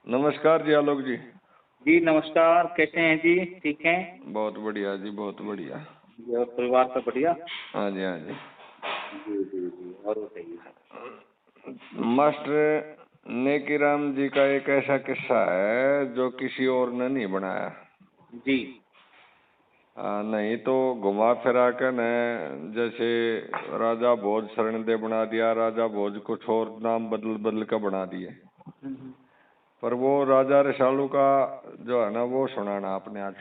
नमस्कार जी आलोक जी। जी नमस्कार, कैसे हैं जी? ठीक हैं? बहुत बढ़िया जी, बहुत बढ़िया। जी, और परिवार सब बढ़िया? हाँ जी, हाँ जी। जी जी जी, और बताइए। मास्टर नेकीराम जी का एक ऐसा किस्सा है जो किसी और ने नहीं बनाया। जी। नहीं तो घुमा फिरा कर न, जैसे राजा भोज शरण दे बना दिया, राजा भोज कुछ और नाम बदल बदल कर बना दिए। पर वो राजा रसालू का जो है ना वो सुनाना आपने आज।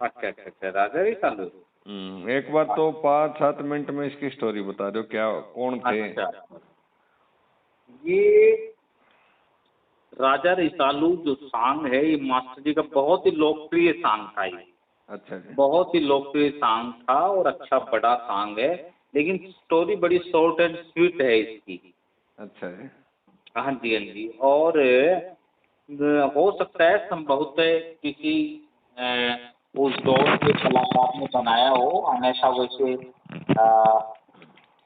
अच्छा अच्छा अच्छा, राजा रसालू। एक बार तो 5-7 मिनट में इसकी स्टोरी बता दो, क्या कौन थे? अच्छा, ये राजा रसालू जो सॉन्ग है ये मास्टर जी का बहुत ही लोकप्रिय सॉन्ग था ये। अच्छा जी। बहुत ही लोकप्रिय सॉन्ग था और अच्छा बड़ा सॉन्ग है, लेकिन स्टोरी बड़ी शॉर्ट एंड स्वीट है इसकी। अच्छा जी। हाँ जी हाँ जी। और हो सकता है संभवतः किसी उस दौर के कलाकार ने बनाया हो, अन्यथा वैसे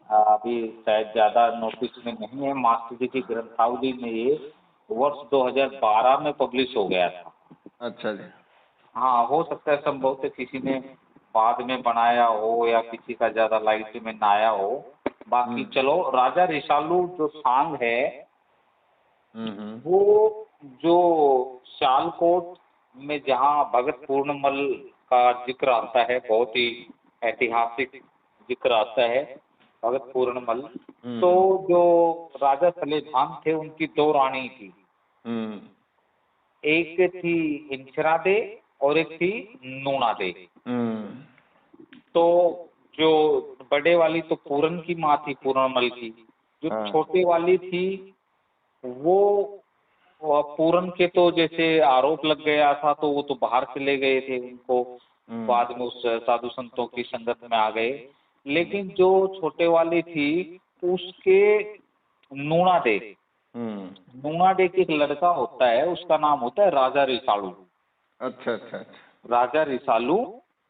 अभी शायद ज़्यादा नोटिस में नहीं है। मास्टर जी की ग्रंथावली में ये वर्ष 2012 में पब्लिश हो गया था। अच्छा जी। हाँ, हो सकता है संभवतः किसी ने बाद में बनाया हो या किसी का ज़्यादा लाइट में ना आया हो। बाकी चलो, राजा रसालू जो सॉन्ग है वो जो सियालकोट में जहाँ भगत पूर्णमल का जिक्र आता है, बहुत ही ऐतिहासिक जिक्र आता है भगत पूर्णमल। तो जो राजा सलेभान थे उनकी दो रानी थी, एक थी इंदिरा दे और एक थी नूना दे। तो जो बड़े वाली तो पूरन की माँ थी, पूर्णमल की। जो छोटे वाली थी वो पूरन के तो जैसे आरोप लग गया था तो वो तो बाहर चले गए थे, उनको बाद में उस साधु संतों की संगत में आ गए। लेकिन जो छोटे वाली थी उसके नूना दे, नूना दे के एक लड़का होता है, उसका नाम होता है राजा रसालू। अच्छा अच्छा अच्छा। राजा रसालू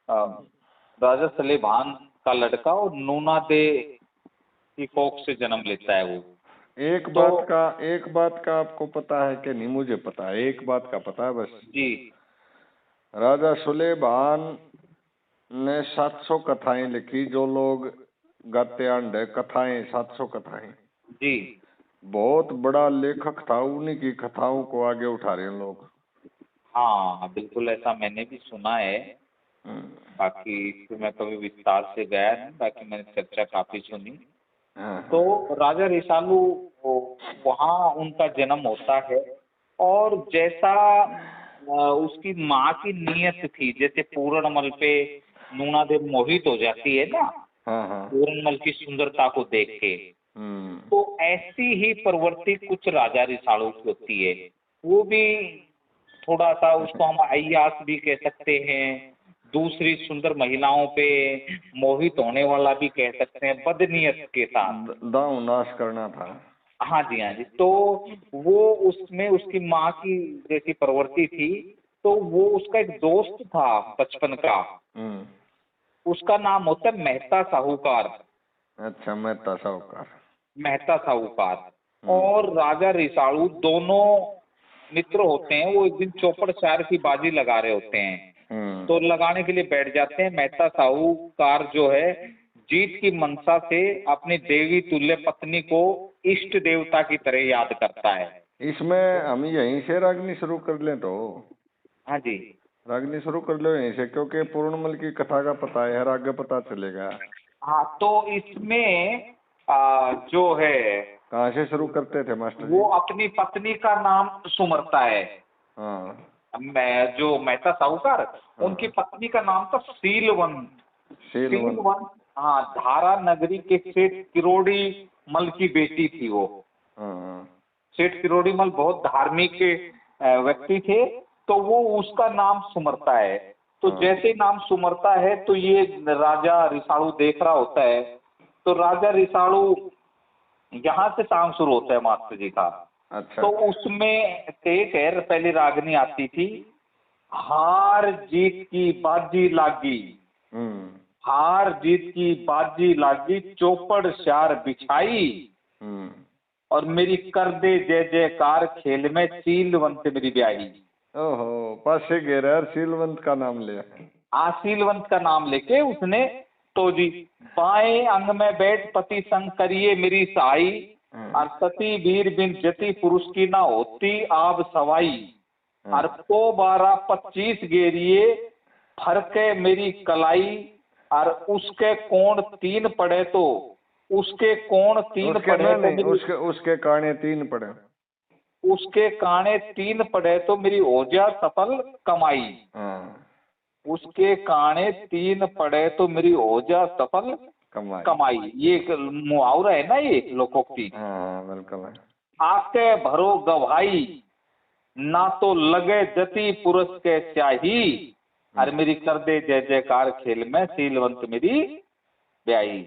राजा सलेभान का लड़का और नूना दे की कोख से जन्म लेता है वो। एक बात का आपको पता है कि नहीं? मुझे पता है, एक बात का पता है बस। जी। राजा सुलेभान ने 700 कथाएं लिखी, जो लोग गाते आंडे कथाएं, 700 कथाएं। जी। बहुत बड़ा लेखक था, उन्हीं की कथाओं को आगे उठा रहे हैं लोग। हाँ बिल्कुल, ऐसा मैंने भी सुना है। बाकी इसमें मैं कभी विस्तार से गया नहीं, बाकी मैंने चर्चा काफी सुनी। तो राजा रसालू वहाँ उनका जन्म होता है, और जैसा उसकी माँ की नीयत थी, जैसे पूर्णमल पे नूना देव मोहित हो जाती है ना पूर्णमल की सुंदरता को देख के, तो ऐसी ही प्रवृत्ति कुछ राजा रसालू की होती है। वो भी थोड़ा सा, उसको हम अय्यास भी कह सकते हैं, दूसरी सुंदर महिलाओं पे मोहित होने वाला भी कह सकते हैं, बदनीयत के साथ दांव नाश करना था। हाँ जी हाँ जी। तो वो उसमें उसकी माँ की जैसी प्रवृत्ति थी। तो वो उसका एक दोस्त था बचपन का, उसका नाम होता है मेहता साहूकार। अच्छा, मेहता साहूकार। मेहता साहूकार और राजा रसालू दोनों मित्र होते हैं। वो एक दिन चौपड़ चार की बाजी लगा रहे होते हैं, तो लगाने के लिए बैठ जाते हैं। मेहता साहूकार जो है जीत की मंशा से अपनी देवी तुल्य पत्नी को इष्ट देवता की तरह याद करता है। इसमें हम यहीं से रागनी शुरू कर लें तो? हाँ जी, रागनी शुरू कर लो यहीं से, क्योंकि पूर्णमल की कथा का पता है, आगे पता चलेगा। हाँ तो इसमें जो है कहाँ से शुरू करते थे मास्टर वो जी? अपनी पत्नी का नाम सुमरता है। मैं जो मेहता साहूकार, उनकी पत्नी का नाम था शीलवंत। शीलवंत, हाँ, धारा नगरी के सेठ किरोड़ी मल की बेटी थी वो। सेठ किरोड़ी मल बहुत धार्मिक व्यक्ति थे, तो वो उसका नाम सुमरता है। तो जैसे नाम सुमरता है तो ये राजा रसालू देख रहा होता है। तो राजा रसालू यहाँ से काम शुरू होता है मास्टर जी का। अच्छा। तो उसमें एक है, पहली रागनी आती थी, हार जीत की बाजी लागी, हार जीत की बाजी लागी, चौपड़ श्यार बिछाई और मेरी कर दे जय जयकार खेल में सीलवंत मेरी ब्याही। ओहो, पासे घेरा और सीलवंत का नाम लिया। सीलवंत का नाम लेके उसने तो जी, बाएं अंग में बैठ पति संग करिए मेरी सहाई, और सती वीर बिन जति पुरुष की ना होती आब सवाई, और तो 12-25 गेरिए फरके मेरी कलाई, और उसके कोण 3 पड़े तो उसके कोण 3 पड़े तो उसके काने 3 पड़े, उसके काने 3 पड़े तो मेरी हो जा सफल कमाई। उसके काने 3 पड़े तो मेरी हो जा सफल कमाई। ये एक मुहावरा है ना, ये लोकोक्ति। बिल्कुल। आके भरो गवाही ना तो लगे जति पुरुष के स्याही, और मेरी कर दे जय जयकार खेल में सीलवंत मेरी ब्याही।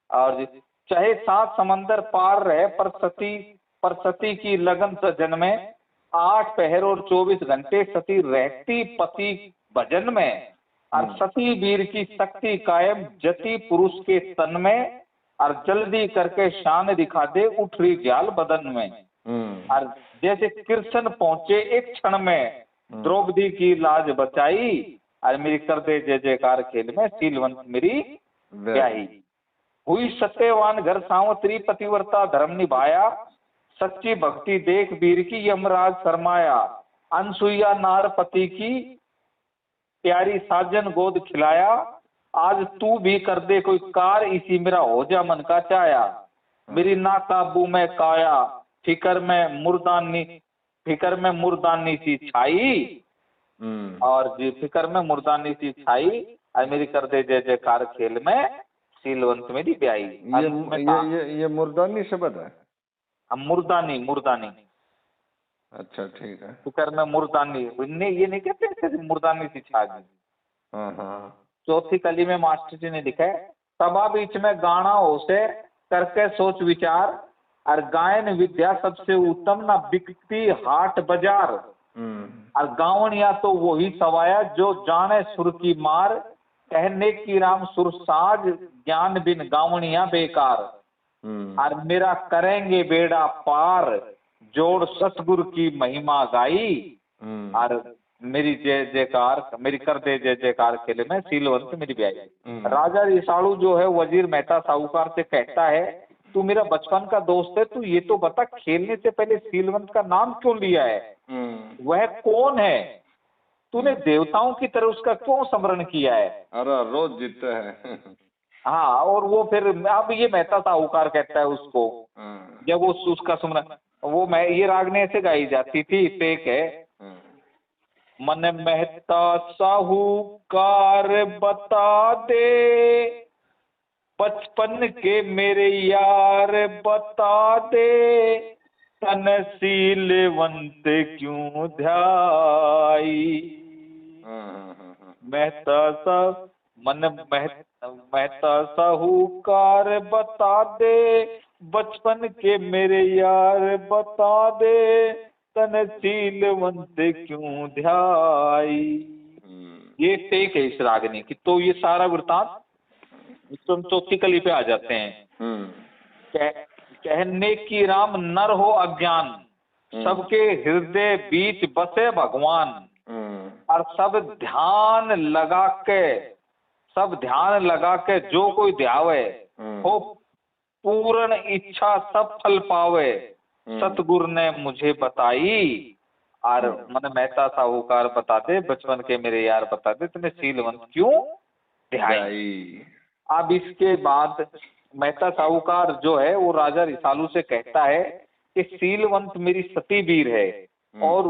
और चाहे 7 समंदर पार रहे पर सती की लगन सजन में, 8 पहर और 24 घंटे सती रहती पति भजन में, और सती वीर की शक्ति कायम जति पुरुष के तन में, और जल्दी करके शान दिखा दे उठ रही जाल बदन में। और जैसे कृष्ण पहुंचे एक क्षण में द्रौपदी की लाज बचाई, और मेरी कर दे जय जयकार खेल में सीलवंत मेरी ब्याही। हुई सत्यवान घर सावत्री पतिव्रता धर्म निभाया, सच्ची भक्ति देख वीर की यमराज शर्माया, अनसुईया नार पति की प्यारी साजन गोद खिलाया, आज तू भी कर दे कोई कार इसी मेरा हो जा मन का चाया, मेरी ना काबू में काया फिकर में मुर्दानी सी छाई, और जी फिकर में मुर्दानी सी छाई, और मेरी कर दे जय जयकार खेल में सीलवंत मेरी ब्याही। ये मुर्दानी शब्द है? मुर्दानी। अच्छा, ठीक है। फिकर में मुर्दानी, ये नहीं कहते मुर्दानी सी छाई। चौथी कली में मास्टर जी ने लिखा है, सभा बीच में गाना हो से करके सोच विचार, और गायन विद्या सबसे उत्तम ना बिकती हाट बाजार, और गावनिया तो वही सवाया जो जाने सुर की मार, कहने की राम सुर साज ज्ञान बिन गावनिया बेकार, और मेरा करेंगे बेड़ा पार जोड़ सतगुरु की महिमा गाई, और मेरी जय जयकार मेरी कर दे जय जयकार खेले में सीलवंत मेरी ब्याही। राजा रिसालू जो है वजीर मेहता साहूकार से कहता है, तू मेरा बचपन का दोस्त है, तू ये तो बता खेलने से पहले सीलवंत का नाम क्यों लिया है? वह कौन है? तूने देवताओं की तरह उसका क्यों स्मरण किया है? अरे रोज जीतते हैं। हाँ, और वो फिर अब ये मेहता साहूकार कहता है उसको, जब वो उसका स्मरण, वो मैं ये रागने ऐसे गाई जाती थी, फेक है, मन मेहता साहूकार बता दे, बचपन के मेरे यार बता दे, तन सीलवंत क्यों ध्याई। मेहता साहूकार बता दे, बचपन के मेरे यार बता दे, तन सीलवंत क्यों ध्याई। ये टेक है इस रागनी की। तो ये सारा वृतांत तुम चौथी कली पे आ जाते हैं। कहने की राम नर हो अज्ञान, सबके हृदय बीच बसे भगवान, और सब ध्यान लगा के जो कोई ध्यावे, हो पूर्ण इच्छा सब फल पावे, सतगुरु ने मुझे बताई। और मन मेहता साहूकार बताते, बचपन के मेरे यार बताते, तुमने सीलवंत क्यों ध्याई। अब इसके बाद मेहता साहूकार जो है वो राजा रिसालू से कहता है कि सीलवंत मेरी सती वीर है, और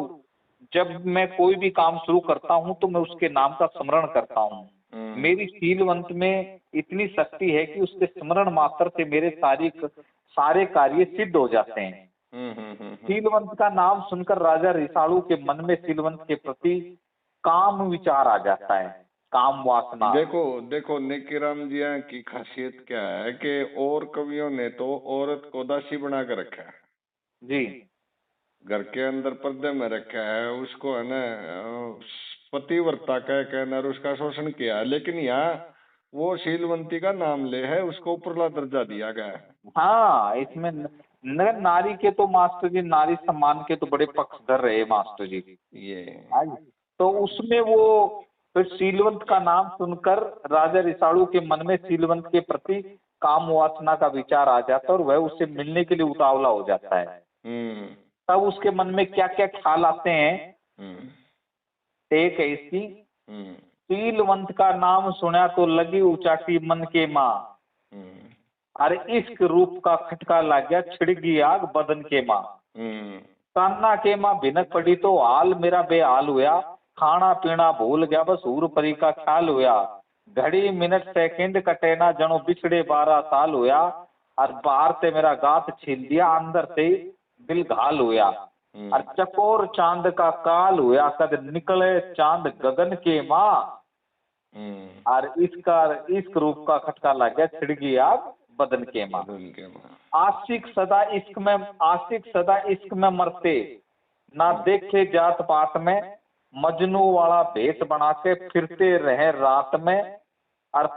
जब मैं कोई भी काम शुरू करता हूँ तो मैं उसके नाम का स्मरण करता हूँ। मेरी सीलवंत में इतनी शक्ति है कि उसके स्मरण मात्र से मेरे सारे कार्य सिद्ध हो जाते हैं। सीलवंत का नाम सुनकर राजा रिसालू के मन में सीलवंत के प्रति काम विचार आ जाता है, काम वासना। देखो नेकीराम जी की खासियत क्या है कि और कवियों ने तो औरत को दासी बना कर रखा है जी, घर के अंदर पर्दे में रखा है, उसको है ना पतिव्रता कह कहकर उसका शोषण किया, लेकिन यहाँ वो शीलवंती का नाम ले है, उसको ऊपरला दर्जा दिया गया है। हाँ, इसमें नारी के तो मास्टर जी, नारी सम्मान के तो बड़े पक्षधर रहे मास्टर जी। ये हाँ जी। तो उसमें वो फिर शीलवंत का नाम सुनकर राजा रिसालू के मन में शीलवंत के प्रति काम वासना का विचार आ जाता है और वह उससे मिलने के लिए उतावला हो जाता है। तब उसके मन में क्या क्या ख्याल आते हैं। एक है इसकी, शीलवंत का नाम सुना तो लगी उचाटी मन के माँ, अरे इश्क रूप का खटका लग गया छिड़गी आग बदन के माँ। कान्ना के माँ भिनक पड़ी तो हाल मेरा बेहाल हुआ, खाना पीना भूल गया बस हूर परी का ख्याल हुआ, घड़ी मिनट सेकंड कटे ना जनो बिछड़े 12 साल हुआ, और बाहर से मेरा गात छील दिया अंदर से दिल घाल हुआ, और चकोर चांद का काल हुआ कद निकले चांद गगन के माँ, और इश्क रूप का खटका लग गया छिड़गी आग बदन के माँ। आशिक सदा इश्क में मरते, ना देखे जात पात में, मजनू वाला भेष बना के फिरते रहे रात में, और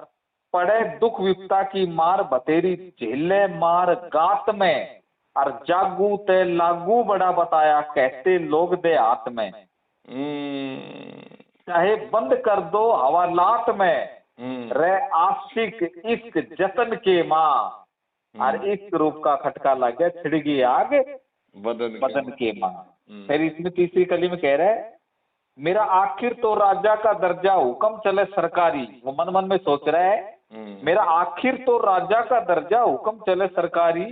पड़े दुख विपता की मार बतेरी झेले मार गात में, और जागू ते लागू बड़ा बताया कहते लोग दे हाथ में, चाहे बंद कर दो हवालात में, रे आशिक इश्क जतन के माँ, और इश्क रूप का खटका लग गया छिड़गी आग बदन के माँ। फिर इसमें तीसरी कली में कह रहे हैं, मेरा आखिर तो राजा का दर्जा हुक्म चले सरकारी। वो मन मन में सोच रहा है मेरा आखिर तो राजा का दर्जा हुक्म चले सरकारी,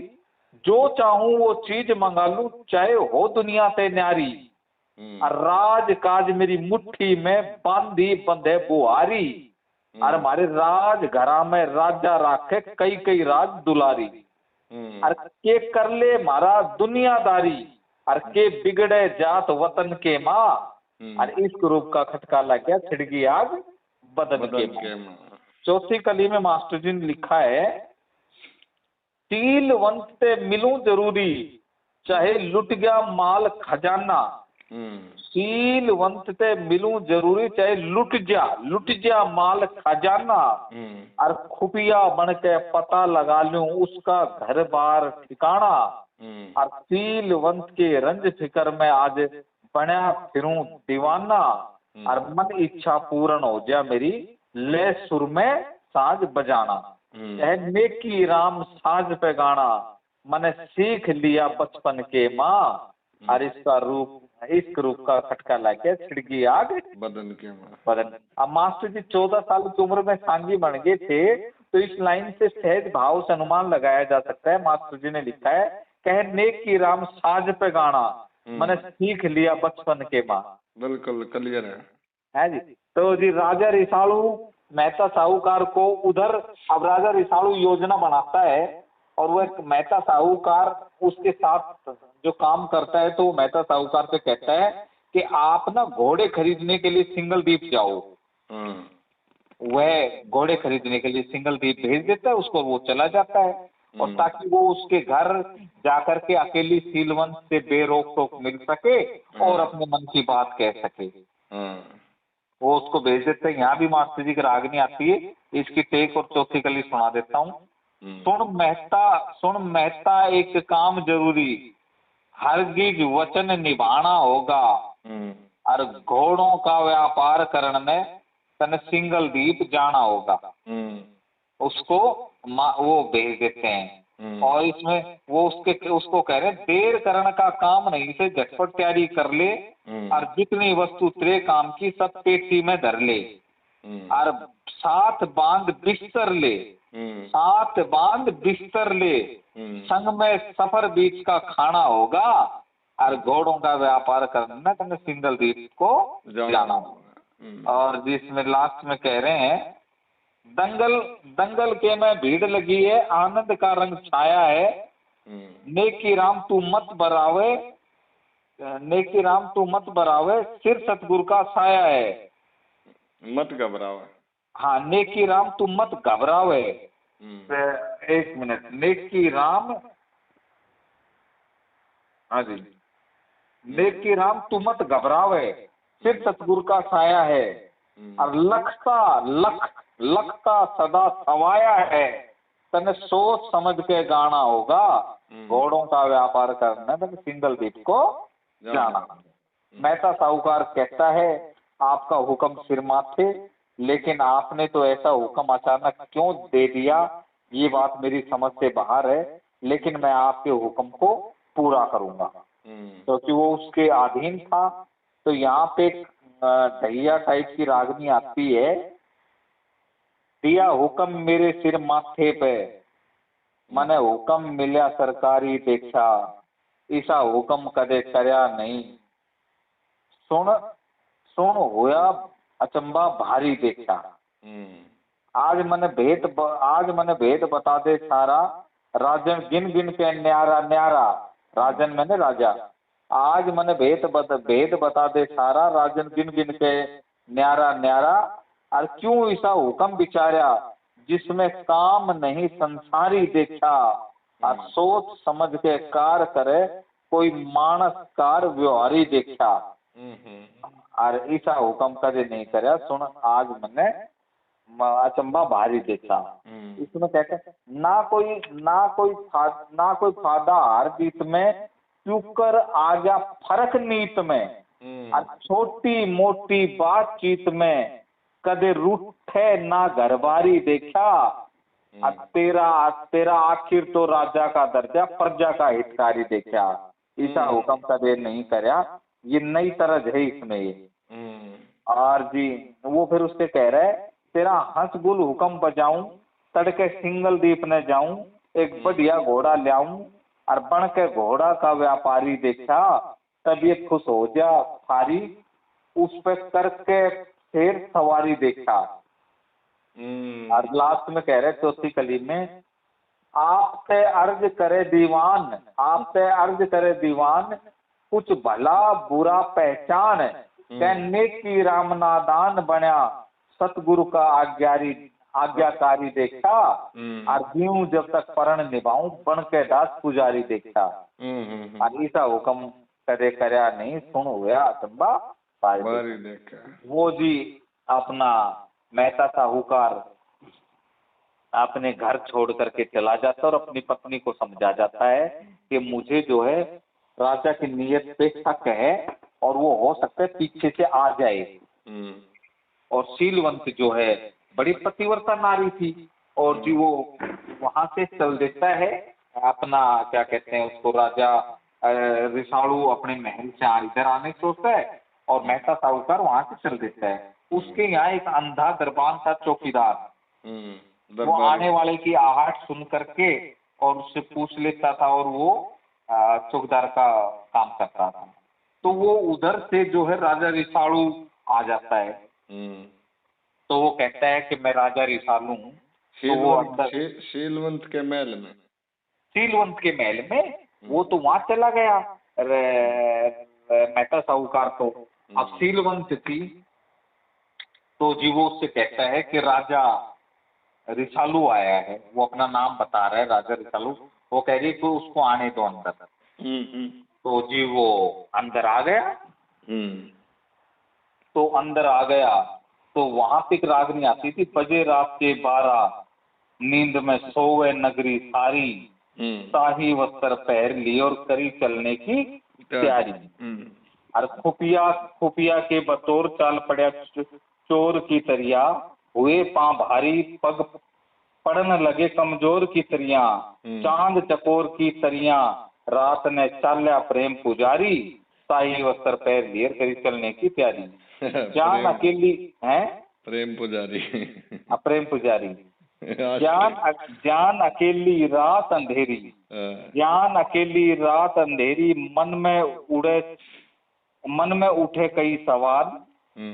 जो चाहूं वो चीज मंगा लूं चाहे हो दुनिया से न्यारी, और राज काज मेरी मुट्ठी में बांधी बंधे बुहारी, और हमारे राज घरा में राजा राखे कई कई राज दुलारी, और के कर ले मारा दुनियादारी, और के बिगड़े जात वतन के माँ, और इश्क रूप का खटका लग गया छिड़गी आग बदन के माँ। चौथी कली में मास्टर जी ने लिखा है, शीलवंत से मिलूं जरूरी चाहे लुट गया माल खजाना, शीलवंत से मिलूं जरूरी चाहे लुट जा माल खजाना, और खुफिया बन के पता लगा लूं उसका घर बार ठिकाना, और शीलवंत के रंज फिकर में आज बना फिरूं दीवाना, और मन इच्छा पूर्ण हो जा मेरी ले सुर में साज बजाना, नेकी राम साज पे गाना मैंने सीख लिया बचपन के माँ, और इश्क रूप का खटका लाके छिड़गी आग बदन। अब मास्टर जी 14 साल की उम्र में सांगी बन गए थे, तो इस लाइन से सहज भाव से अनुमान लगाया जा सकता है। मास्टर जी ने लिखा है, कहे नेकी राम साज पे गाना मैंने सीख लिया बचपन के माँ। बिल्कुल क्लियर है जी। तो जी राजा रिसालू मेहता साहूकार को उधर, अब राजा रिसालू योजना बनाता है और वह मेहता साहूकार उसके साथ जो काम करता है, तो मेहता साहूकार से कहता है कि आप ना घोड़े खरीदने के लिए सिंगल द्वीप जाओ। वह घोड़े खरीदने के लिए सिंगल द्वीप भेज देता है उसको, वो चला जाता है, और ताकि वो उसके घर जाकर के अकेली शीलवंत से बेरोक टोक मिल सके और अपने मन की बात कह सके। वो उसको भेज देते हैं। यहाँ भी मास्टर जी की रागनी आती है, इसकी टेक और चौथी कली सुना देता हूँ। सुन मेहता एक काम जरूरी, हरगिज वचन निभाना होगा, और घोड़ों का व्यापार करने तने सिंगल द्वीप जाना होगा। उसको वो भेज देते हैं, और इसमें वो उसको कह रहे देर करने का काम नहीं, इसे झटपट तैयारी कर ले, और जितनी वस्तु तेरे काम की सब पेटी में धर ले, और साथ बांध बिस्तर ले, संग में सफर बीच का खाना होगा, और घोड़ों का व्यापार करना तने सिंगल द्वीप को जाना होगा। और जिसमें लास्ट में कह रहे हैं, दंगल के में भीड़ लगी है, आनंद का रंग छाया है, नेकी राम तू मत बरावे, सिर सतगुरु का साया है। मत घबरावे। हाँ, नेकी राम तू मत घबरावे। एक मिनट, नेकी राम, हाँ जी, नेकी राम तू मत घबरावे, सिर सतगुरु का साया है, और लखता सदा सवाया है, तने सोच समझ के गाना होगा, घोड़ों का व्यापार करना तो सिंगल द्वीप को जाना। मेहता साहूकार कहता है आपका हुक्म सिर माथे, लेकिन आपने तो ऐसा हुक्म अचानक क्यों दे दिया, ये बात मेरी समझ से बाहर है, लेकिन मैं आपके हुक्म को पूरा करूंगा। क्योंकि वो उसके अधीन था। तो यहाँ पे ढैया टाइप की रागनी आती है, दिया हुक्म मेरे सिर माथे पे, मने हुक्म मिल्या सरकारी देखा, ऐसा हुक्म कदे करया नहीं, सुन सुन होया अचंबा भारी देखा। आज मने भेद बता दे सारा, राजन गिन गिन के न्यारा न्यारा, राजन मैंने राजा, आज मने भेद बता दे सारा, राजन गिन गिन के न्यारा न्यारा, और क्यों ऐसा हुक्म बिचारा जिसमें काम नहीं संसारी देखा, और सोच समझ के कार करे कोई मानस कार व्यवहारी देखा, और ऐसा हुक्म कदे नहीं करया, सुन आज मैंने अचंबा भारी देखा। इसमें कहते हैं ना कोई फायदा हार जीत में, क्यूकर आ गया फर्क नीत में, और छोटी मोटी बातचीत में कदे रूठे ना घरबारी देखा, तेरा आखिर तो राजा का दर्जा प्रजा का हितकारी देखा, ऐसा हुक्म कदे नहीं करया। ये नई तरज है इसमें ये। और जी वो फिर उससे कह रहे तेरा हंस गुल हुक्म बजाऊं, तड़के सिंगल द्वीप ने जाऊं, एक बढ़िया घोड़ा लाऊं, और बन के घोड़ा का व्यापारी देखा, तबीयत खुश हो जा फारी, उस पे करके शेर सवारी देखा। और लास्ट में कह रहे चौथी कली में, आपसे अर्ज करे दीवान, कुछ भला बुरा पहचान, कहने की रामनादान बना, सतगुरु का आज्ञाकारी देखा, और यूं जब तक परण निभाऊं, बन के दास पुजारी देखा। और ऐसा हुक्म करे करया नहीं, सुन हुआ अचंबा भारी देखा। वो जी अपना मेहता साहूकार अपने घर छोड़ करके चला जाता है और अपनी पत्नी को समझा जाता है कि मुझे जो है राजा की नीयत पे शक है, और वो हो सकता है पीछे से आ जाए। और शीलवंत जो है बड़ी पतिव्रता नारी थी, और जी वो वहां से चल देता है अपना क्या कहते हैं उसको, राजा रिसालू अपने महल से इधर आने सोचता है, और मेहता साहूकार वहां से चल देता है। उसके यहाँ एक अंधा दरबान था चौकीदार, वो आने वाले की आहट सुन करके और उससे पूछ लेता था, और वो चौकीदार का काम करता था। तो वो उधर से जो है राजा रिसालू आ जाता है। तो वो कहता है कि मैं राजा रिसालू हूँ। तो वो शीलवंत के महल में वो तो वहां चला गया मेहता साहूकार। तो अब शीलवंत थी, तो जी वो उससे कहता है कि राजा रिसालू आया है, वो अपना नाम बता रहा है राजा रिसालू। वो कह रही तो उसको आने दो अंदर। तो जी वो अंदर आ गया। तो अंदर आ गया तो वहां पे एक रागनी आती थी, बजे रात के 12, नींद में सोवे नगरी सारी, शाही वस्त्र पहन ली और करी चलने की तैयारी। और खुफिया के बतौर चाल पड़ा चोर की तरिया, हुए पांव भारी पग पड़न लगे कमजोर की तरिया, चांद चकोर की तरिया, रात ने चाल्या प्रेम पुजारी, शाही वस्त्र पैर लिए करी चलने की तैयारी। जान अकेली है प्रेम पुजारी जान अकेली रात अंधेरी, जान अकेली रात अंधेरी, मन में उठे कई सवाल,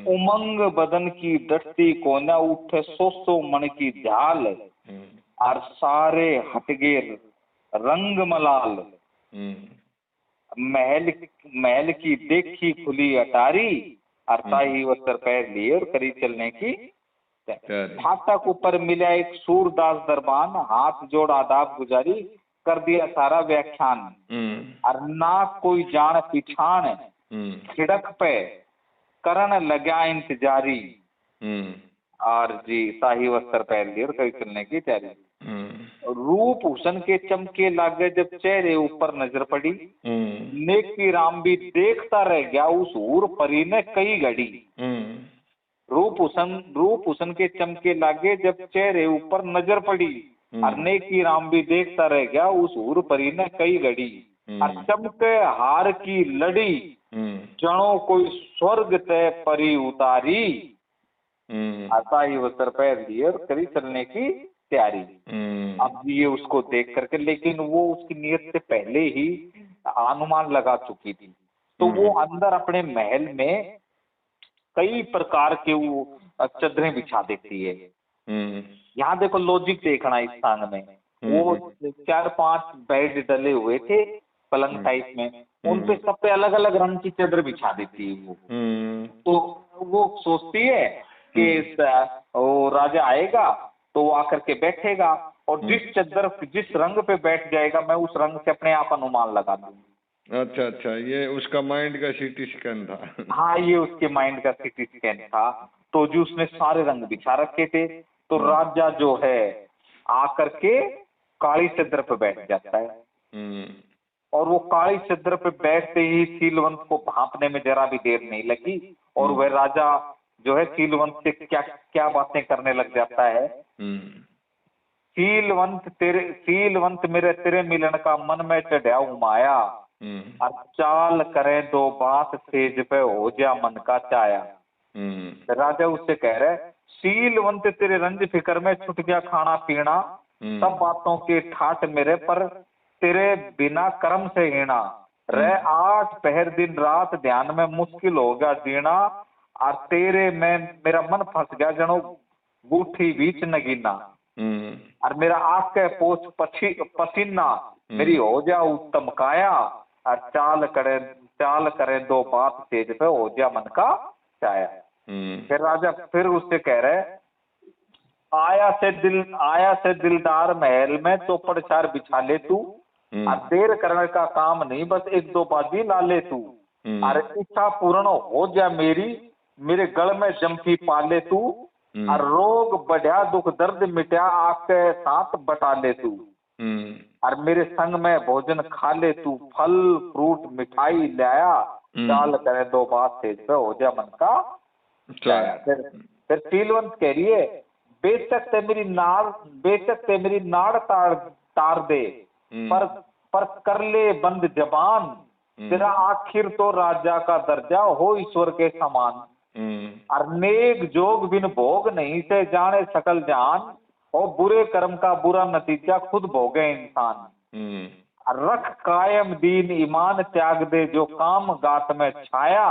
उमंग बदन की डटती कोना, उठे सौ मन की झाल, और सारे हटगे रंग मलाल, महल की देखी खुली अटारी, और शाही वस्त्र पैर लिए और करी चलने की। फाटक ऊपर मिला एक सूरदास दरबान, हाथ जोड़ आदाब गुजारी, कर दिया सारा व्याख्यान, और ना कोई जान पिछान, खिड़क पे करन लगा इंतजारी, और जी शाही वस्त्र पहन लिए और करी चलने की तैयारी। रूप हुसन के चमके लागे जब चेहरे ऊपर नजर पड़ी, नेकी राम भी देखता रह गया उस हूर परी ने कई घड़ी। रूप हुसन के चमके लागे जब चेहरे ऊपर नजर पड़ी, और नेकी राम भी देखता रह गया उस हूर परी ने कई घड़ी। और चमके हार की लड़ी, जनो कोई स्वर्ग ते परी उतारी। आता ही वो सर पैर लिए और करी चलने की तैयारी। अब ये उसको देख करके, लेकिन वो उसकी नियत से पहले ही अनुमान लगा चुकी थी। तो वो अंदर अपने महल में कई प्रकार के वो चदरें बिछा देती है। यहाँ देखो लॉजिक देखना इस सांग में। वो 4-5 बेड डले हुए थे पलंग टाइप में, उन पे सब पे अलग अलग रंग की चादर बिछा देती है वो। तो वो सोचती है कि वो राजा आएगा तो वो आकर के बैठेगा, और जिस रंग पे बैठ जाएगा मैं उस रंग से अपने आप अनुमान लगा दूंगी। अच्छा, ये उसका माइंड का सीटी स्कैन था। हाँ, ये उसके माइंड का सीटी स्कैन था। तो जो उसने सारे रंग बिछा रखे थे, तो राजा जो है आकर के काली चादर पे बैठ जाता है। और वो काली चादर पे बैठते ही सीलवंत को भांपने में जरा भी देर नहीं लगी, और वह राजा जो है सीलवंत से क्या क्या बातें करने लग जाता है। सीलवंत मेरे तेरे मिलन का मन में चढ़ा माया, और चाल करे दो बात सेज पे हो जा मन का चाया। राजा उससे कह रहे, सीलवंत तेरे रंज फिकर में छुट गया खाना पीना, सब बातों के ठाट मेरे पर तेरे बिना कर्म से हीना। रे 8 पहर दिन रात ध्यान में मुश्किल हो गया जीना, और तेरे में मेरा मन फंस गया जनो बूठी बीच नगीना। और मेरा आंख के पोछ पसीना, मेरी हो जा उत्तम काया, और चाल करे दो बात तेज पे हो जा मन का चाया। फिर राजा फिर उससे कह रहे, आया से दिलदार महल में चौपड़ चार बिछा ले तू, और देर करने का काम नहीं बस 1-2 बाजी ला ले तू। और इच्छा पूर्ण हो जा मेरे गल में जमती पाले तू, और रोग बढ़िया दुख दर्द मिटा आपके साथ बटा ले तू। और मेरे संग में भोजन खा ले तू, फल फ्रूट मिठाई लाया, चाल करे दो बात तेज पे हो जा मन का चाया। फिर सीलवंत कह रही है, बेशक ते मेरी नाड़ तार दे, पर कर ले बंद जबान, तेरा आखिर तो राजा का दर्जा हो ईश्वर के समान। और नेक जोग बिन भोग नहीं से जाने सकल जान, और बुरे कर्म का बुरा नतीजा खुद भोगे इंसान। रख कायम दीन ईमान त्याग दे जो काम गात में छाया,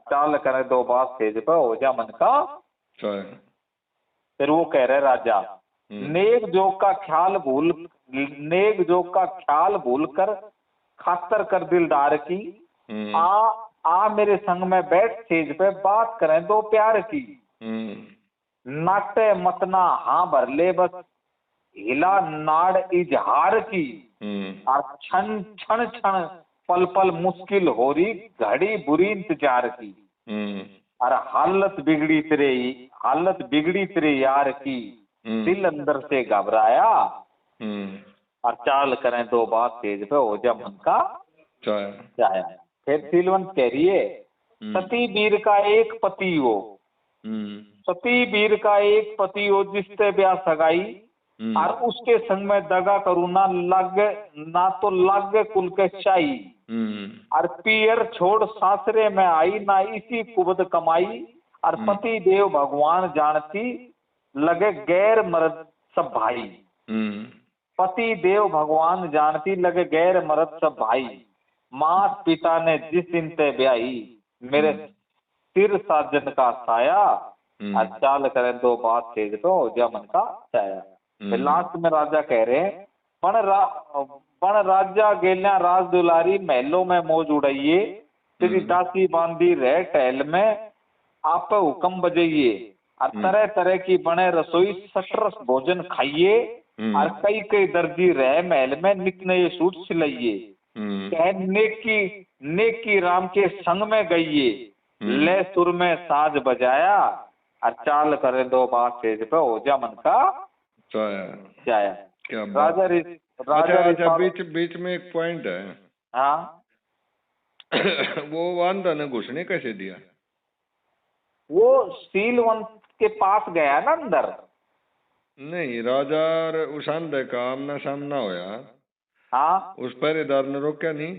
चाल करे दो बात तेज पे हो जा मन का। फिर वो कह रहे राजा, नेक जोग का ख्याल भूल कर खातर कर दिलदार की, आ मेरे संग में बैठ सेज पे बात करें दो प्यार की। नाटे मतना हाँ भर ले बस हिला नाड़ इजहार की, और क्षण क्षण पल पल मुश्किल हो रही घड़ी बुरी इंतजार की। और हालत बिगड़ी तेरे यार की, दिल अंदर से घबराया, और चाल करें दो बात तेज पे हो जा मन का चाया। फिर सीलवंत कह रही है, सती वीर का एक पति हो जिससे ब्याह सगाई, और उसके संग में दगा करूँ ना तो लागे कुल के शाही। और पियर छोड़ सासरे में आई ना इसी कुबद कमाई, और पति देव भगवान जानती लगे गैर मर्द सब भाई। पति देव भगवान जानती लगे गैर मर्द सब भाई, मात पिता ने जिस दिन ते ब्याही, मेरे सिर साजन का साया, चाल करें दो बात तेज तो हो जा मन का चाया। लास्ट में राजा कह रहे हैं, पण राजा गेल्या राज दुलारी महलों में मौज उड़ाइए, तेरी दासी बांधी रह टहल में आप हुक्म बजाइए, और तरह तरह की बने रसोई सटरस भोजन खाइए, और कई कई दर्जी रह महल में नित नए सूट सिलाइए। कह नेकी राम के संग में गइए, ले सुर में साज बजाया, और चाल करे दो बात तेज पे हो जा मन का चाया। क्या बात। अच्छा, बीच में एक पॉइंट है। हाँ वो वांदा ने घुसने कैसे दिया? वो सीलवंत के पास गया ना अंदर। नहीं, राजा और उशांदे का आमना सामना होया। हाँ, उस पहरेदार ने रोका नहीं?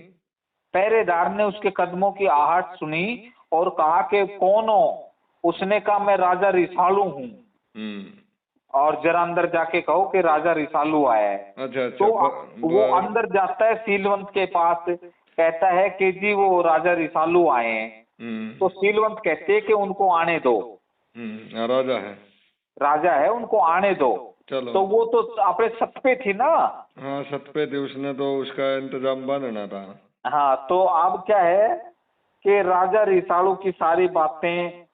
पहरेदार ने उसके कदमों की आहट सुनी और कहा कि कौन हो? उसने कहा मैं राजा रिसालू हूँ, और जरा अंदर जाके कहो कि राजा रिसालू आया है। अच्छा, तो वो अंदर जाता है सीलवंत के पास, कहता है कि जी वो राजा रिसालू आए हैं। तो सीलवंत कहते हैं कि उनको आने दो। राजा है, उनको आने दो। चलो। तो वो तो अपने छत पे थी ना। हाँ, छत पे थी, उसने तो उसका इंतजाम बनना था। हाँ, तो अब क्या है कि राजा रिसालू की सारी बातें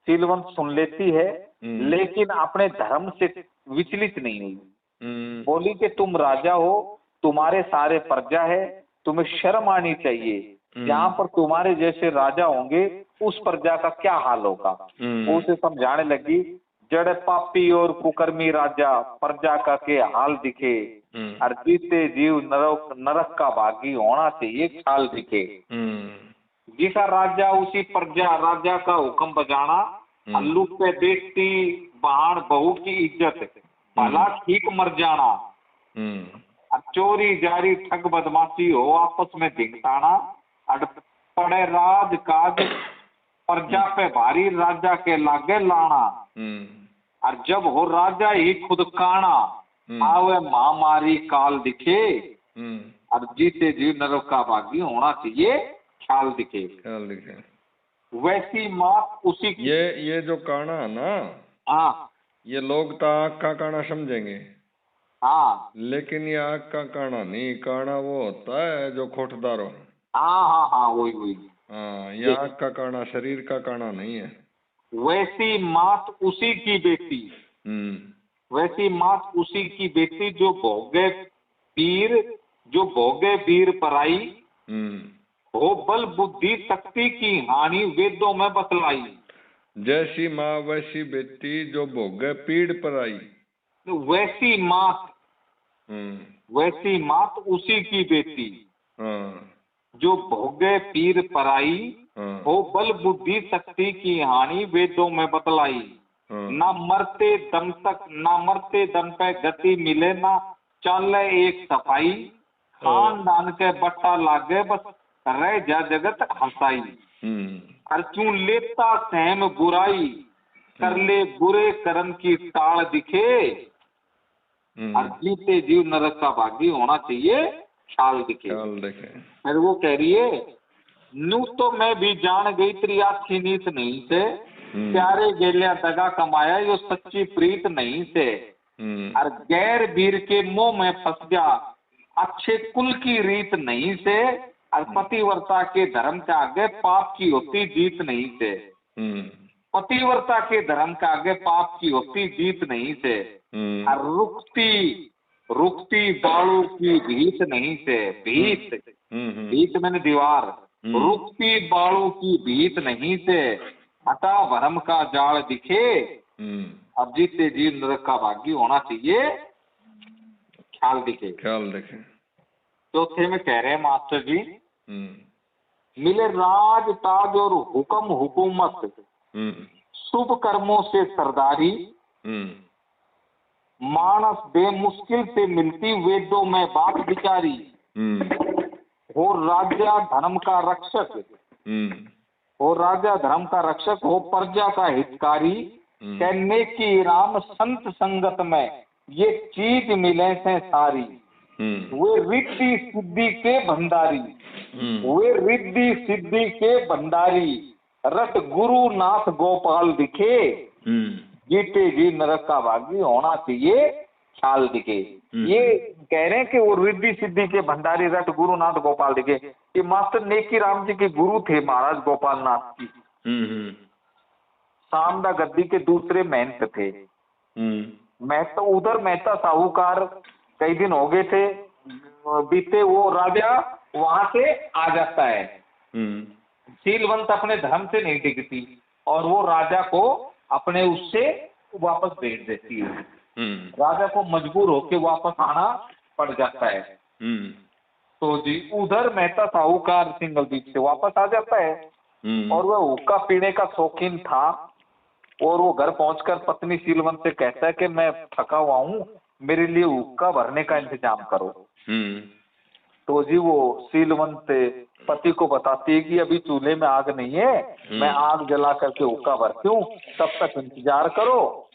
सीलवंत सुन लेती है, लेकिन अपने धर्म से विचलित नहीं हुई। बोली कि तुम राजा हो, तुम्हारे सारे प्रजा है, तुम्हें शर्म आनी चाहिए। जहाँ पर तुम्हारे जैसे राजा होंगे उस प्रजा का क्या हाल होगा। वो उसे समझाने लगी, जड़ पापी और कुकर्मी राजा, प्रजा का के हाल दिखे, और जीते जीव नरक का भागी होना चाहिए ख्याल दिखे। जिसा राजा उसी प्रजा, राजा का हुक्म बजाना, अल्लू पे बेटी बहान बहू की इज्जत, भला ठीक मर जाना। और चोरी जारी ठग बदमाशी हो आपस में धिंगताना, और पड़े राज काज प्रजा पे भारी, राजा के लागे लाना। और जब हो राजा ही खुद काना, आवे महामारी काल दिखे, और जीते जीव नरक का भागी होना चाहिए ख्याल दिखे। वैसी मात उसी की। ये जो काना है ना, हाँ, ये लोग तो आग का काना समझेंगे। हाँ, लेकिन ये आग का काना नहीं, काना वो होता है जो खोटदार हो। हाँ, हाँ, हाँ, वही। हाँ, ये आग का काना शरीर का काना नहीं है। वैसी मात उसी की बेटी, वैसी मात उसी की बेटी, जो भोगे वीर पराई, हो बल बुद्धि शक्ति की हानि वेदों में बतलाई। जैसी माँ वैसी बेटी, जो भोगे पीड़ पराई। वैसी मात उसी की बेटी, जो भोगे पीर पराई, हो बल बुद्धि शक्ति की हानि वेदों में बतलाई। ना मरते दम पे गति मिले, ना चले एक सफाई, खानदान के बट्टा लागे बस रह जा जगत हंसाई। अर्चू लेता सहम बुराई, कर ले बुरे कर्म की टाल दिखे, और जीते जीव नरक का भागी होना चाहिए ख्याल दिखे। फिर वो कह रही है, नू तो मैं भी जान गई तेरी आखी नीत नहीं से, प्यारे गेलिया दगा कमाया यो सच्ची प्रीत नहीं से, और गैर वीर के मोह में फंस गया अच्छे कुल की रीत नहीं से, और पतिव्रता के धर्म के आगे पाप की होती जीत नहीं से। पतिव्रता के धर्म के आगे पाप की होती जीत नहीं से, और रुकती बालू की भीत नहीं से। भीत मैंने दीवार, रुकती बालू की भीत नहीं से, हटा भरम का जाल दिखे, अब जीते जीव नरक का भागी होना चाहिए ख्याल दिखे। चौथे में कह रहे हैं मास्टर जी, मिले राज ताज और हुक्म हुकूमत, शुभ कर्मों से सरदारी, मानस बेमुश्किल से मिलती वेदों में बात विचारी। हो राजा धर्म का रक्षक, हो प्रजा का हितकारी, कहने की राम संत संगत में ये चीज मिले से सारी। वे रिद्धि सिद्धि के भंडारी, रट गुरु नाथ गोपाल दिखे, जीते जी नरक का भागी होना चाहिए ख्याल दिखे। ये कह रहे हैं कि वो रिद्धि सिद्धि के भंडारी, रट गुरु नाथ गोपाल दिखे। ये मास्टर नेकी राम जी के गुरु थे महाराज गोपाल नाथ जी। सामदा गद्दी के दूसरे महंत थे। मेहता साहूकार कई दिन हो गए थे बीते, वो राजा वहां से आ जाता है। सीलवंत अपने धर्म से नहीं टिकती और वो राजा को अपने उससे वापस भेज देती है। राजा को मजबूर होके वापस आना पड़ जाता है। तो जी उधर मेहता साहूकार सिंगलदीप से वापस आ जाता है और वह हुक्का पीने का शौकीन था और वो घर पहुंचकर पत्नी सीलवंत से कहता है कि मैं थका हुआ हूँ, मेरे लिए हुक्का भरने का इंतजाम करो। तो जी वो सीलवंत पति को बताती है कि अभी चूल्हे में आग नहीं है, मैं आग जला करके हुक्का भरती हूँ, तब तक इंतजार करो।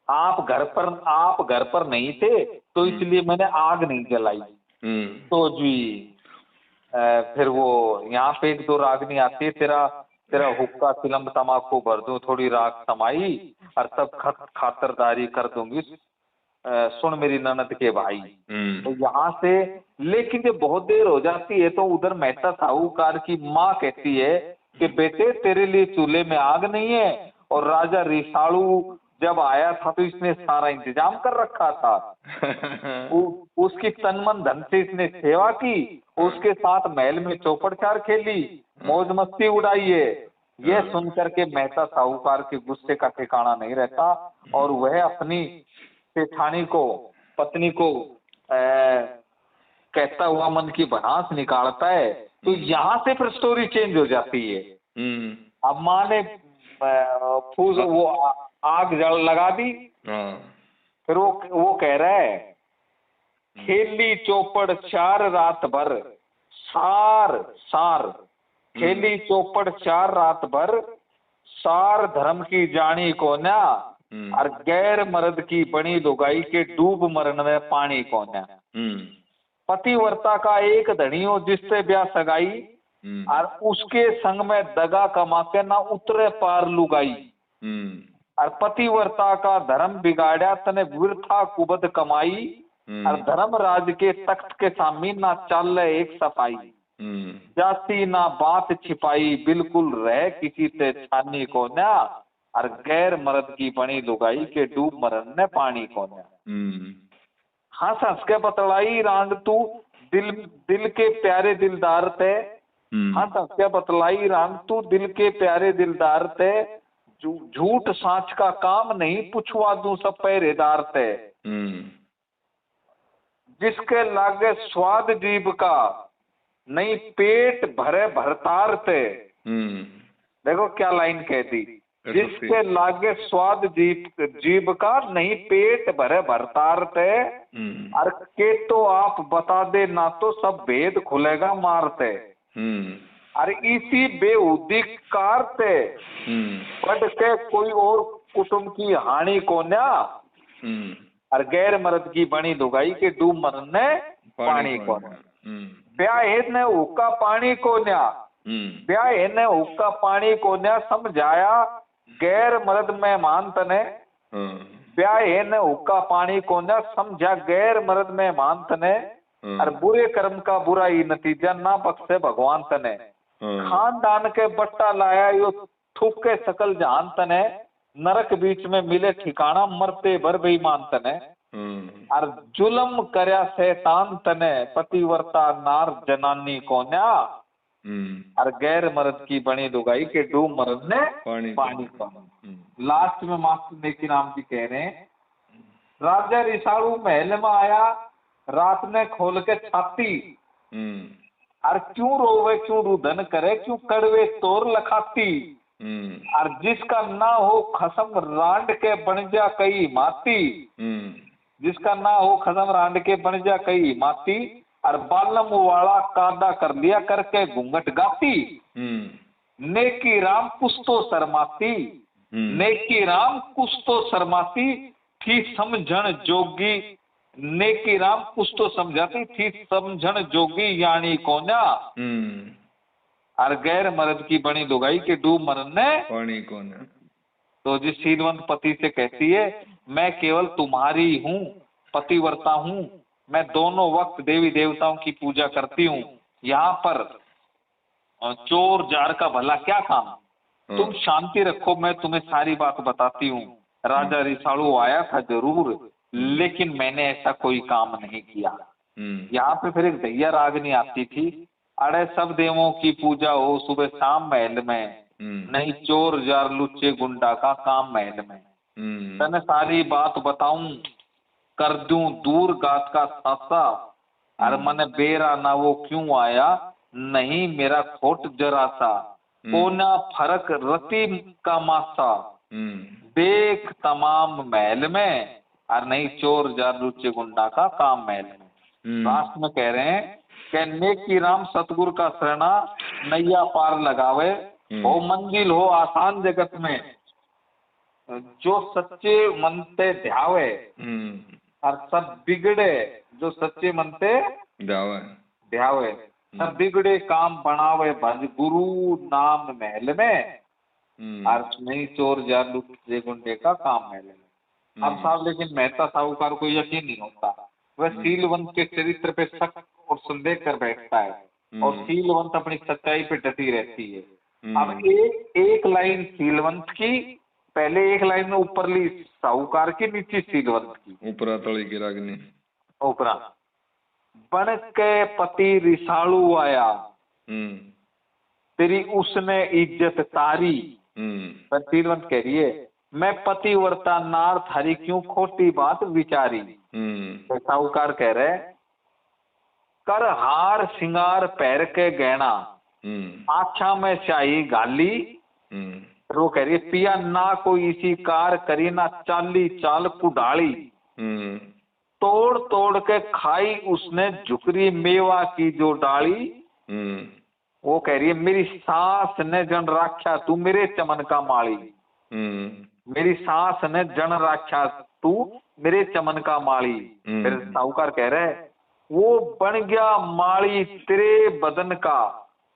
आप घर पर नहीं थे तो इसलिए मैंने आग नहीं जलाई। तो जी फिर वो यहाँ पे एक दो रागनी आती है, तेरा हुक्का चिलम तमाकू भर दूं, थोड़ी राग समाई और सब खातरदारी कर दूंगी, सुन मेरी ननद के भाई। तो यहाँ से लेकिन जब बहुत देर हो जाती है तो उधर मेहता साहूकार की माँ कहती है कि बेटे तेरे लिए चूल्हे में आग नहीं है, और राजा रिसालू जब आया था तो इसने सारा इंतजाम कर रखा था। उसकी तन मन धन से इसने सेवा की, उसके साथ महल में चौपड़चार खेली, मौज मस्ती उड़ाई है। यह सुनकर के मेहता साहूकार के गुस्से का ठिकाना नहीं रहता और वह अपनी सेठानी को, पत्नी को कहता हुआ मन की भड़ास निकालता है। तो यहाँ से फिर स्टोरी चेंज हो जाती है। अब माँ ने फूस वो आग जल लगा दी, फिर वो कह रहा है खेली चौपड़ चार रात भर, सार खेली चौपड़ चार रात भर, सार धर्म की जानी को ना, और गैर मर्द की बनी लुगाई के डूब मरण में पानी को ना। पतिव्रता का एक धनी हो जिससे ब्याह सगाई, और उसके संग में दगा कमा के ना उतरे पार लुगाई, और पतिव्रता का धर्म बिगाड़ा तने वृथा कुबद कमाई, और धर्मराज के तख्त के सामने ना चल एक सफाई, जाती ना बात छिपाई बिल्कुल रह किसी से छानी को ना, और गैर मर्द की बनी लुगाई के डूब मरण ने पानी को ना। हंस हंस के बतलाई रांड तू दिल के प्यारे दिलदार थे, हंस हंस के बतलाई रांड तू दिल के प्यारे दिलदार थे, झूठ सांच का काम नहीं पुछवा दूं सब पहरेदार थे, जिसके लागे स्वाद जीभ का नहीं पेट भरे भरतार थे। देखो क्या लाइन कहती, जिसके लागे स्वाद जीभ का नहीं पेट भरे भरतार थे, और के तो आप बता दे ना तो सब भेद खुलेगा मारते, अरे इसी बेहुदी कार से बढ़ के कोई और कुटुंब की हानि को ना, और गैर मर्द की बनी लुगाई के डूब मरण ने पानी को ना। ब्याह ने हुक्का पानी को ना, ब्याह ने हुक्का पानी को ना, समझाया गैर मर्द मेहमान तने, ब्याह ने हुक्का पानी को ना, समझा गैर मर्द मेहमान तने, और बुरे कर्म का बुरा ही नतीजा ना बख्शे भगवान तने, खानदान के बट्टा लाया यो थूके सकल जहान तने, नरक बीच में मिले ठिकाना मरते भर बेईमान तने, और जुल्म करया शैतान तने, पतिव्रता नार जनानी को ना, और गैर मर्द की बनी लुगाई के डूब मर्द ने पानी को। लास्ट में मास्टर नेकी राम जी कह रहे हैं, राजा रिसालू महल में आया, रात ने खोल के छाती, और क्यों रोवे क्यों रुदन करे, क्यों कड़वे तोर लखाती, और जिसका ना हो खसम रांड के बन जा कई माती, जिसका ना हो खसम रांड के बन जा कई माती, और बालम वाला कादा कर लिया करके घूंघट गाती, नेकी राम कुछ तो शर्माती, नेकी राम कुछ तो शर्माती थी समझन जोगी, नेकी राम कुछ तो समझाती थी समझन जोगी यानी को ना, और गैर मर्द की बनी लुगाई के डूब मरण ने पानी को ना। तो जिस सीलवंत पति से कहती है, मैं केवल तुम्हारी हूँ, पतिव्रता हूँ, मैं दोनों वक्त देवी देवताओं की पूजा करती हूँ, यहाँ पर चोर जार का भला क्या काम, तुम शांति रखो, मैं तुम्हें सारी बात बताती हूँ। राजा रिसालू आया था जरूर, लेकिन मैंने ऐसा कोई काम नहीं किया। यहाँ पे फिर एक दैया रागनी आती थी, अरे सब देवों की पूजा हो सुबह शाम महल में, नहीं चोर जार लुच्चे गुंडा का काम महल में। तने सारी बात बताऊं, कर दूं दूर गात का सासा, अरे मन बेरा ना वो क्यों आया, नहीं मेरा खोट जरा सा, कोना फर्क रति का मासा, देख तमाम महल में, और नहीं चोर जार रुचि गुंडा का काम महल में। लास्ट में कह रहे हैं कि नेकी राम सतगुरु का शरणा, नैया पार लगावे, हो मंजिल हो आसान जगत में, जो सच्चे मन से ध्यावे, और सब बिगड़े, जो सच्चे मन से ध्यावे, सब बिगड़े काम बनावे, भज गुरु नाम महल में, और नहीं चोर जार रुचि गुंडे का काम महल में। अब साहब लेकिन मेहता साहूकार को यकीन नहीं होता, वह सीलवंत के चरित्र पे शक और संदेह कर बैठता है, और सीलवंत अपनी सच्चाई पे डटी रहती है। अब एक लाइन सीलवंत की, पहले एक लाइन में ऊपरली साहूकार की, नीचे सीलवंत की, ऊपरा तली की रागनी, ऊपरा बन के पति रिसालू आया, तेरी उसने इज्जत तारी, पर सीलवंत कह रही है मैं पतिव्रता नार थारी क्यों खोटी बात विचारी। तो साहूकार कह रहे कर हार सिंगार पैर के गहना, आँखा में शाही गाली, वो कह रही पिया ना कोई इसी कार करी, ना चाली चाल कुडाली, तोड़ तोड़ के खाई उसने झुकरी मेवा की जो डाली, वो कह रही है मेरी सास ने जन राख्या तू मेरे चमन का माली, मेरी सास ने जन राख्या तू मेरे चमन का माली। फिर साहूकार कह रहे वो बन गया माली तेरे बदन का,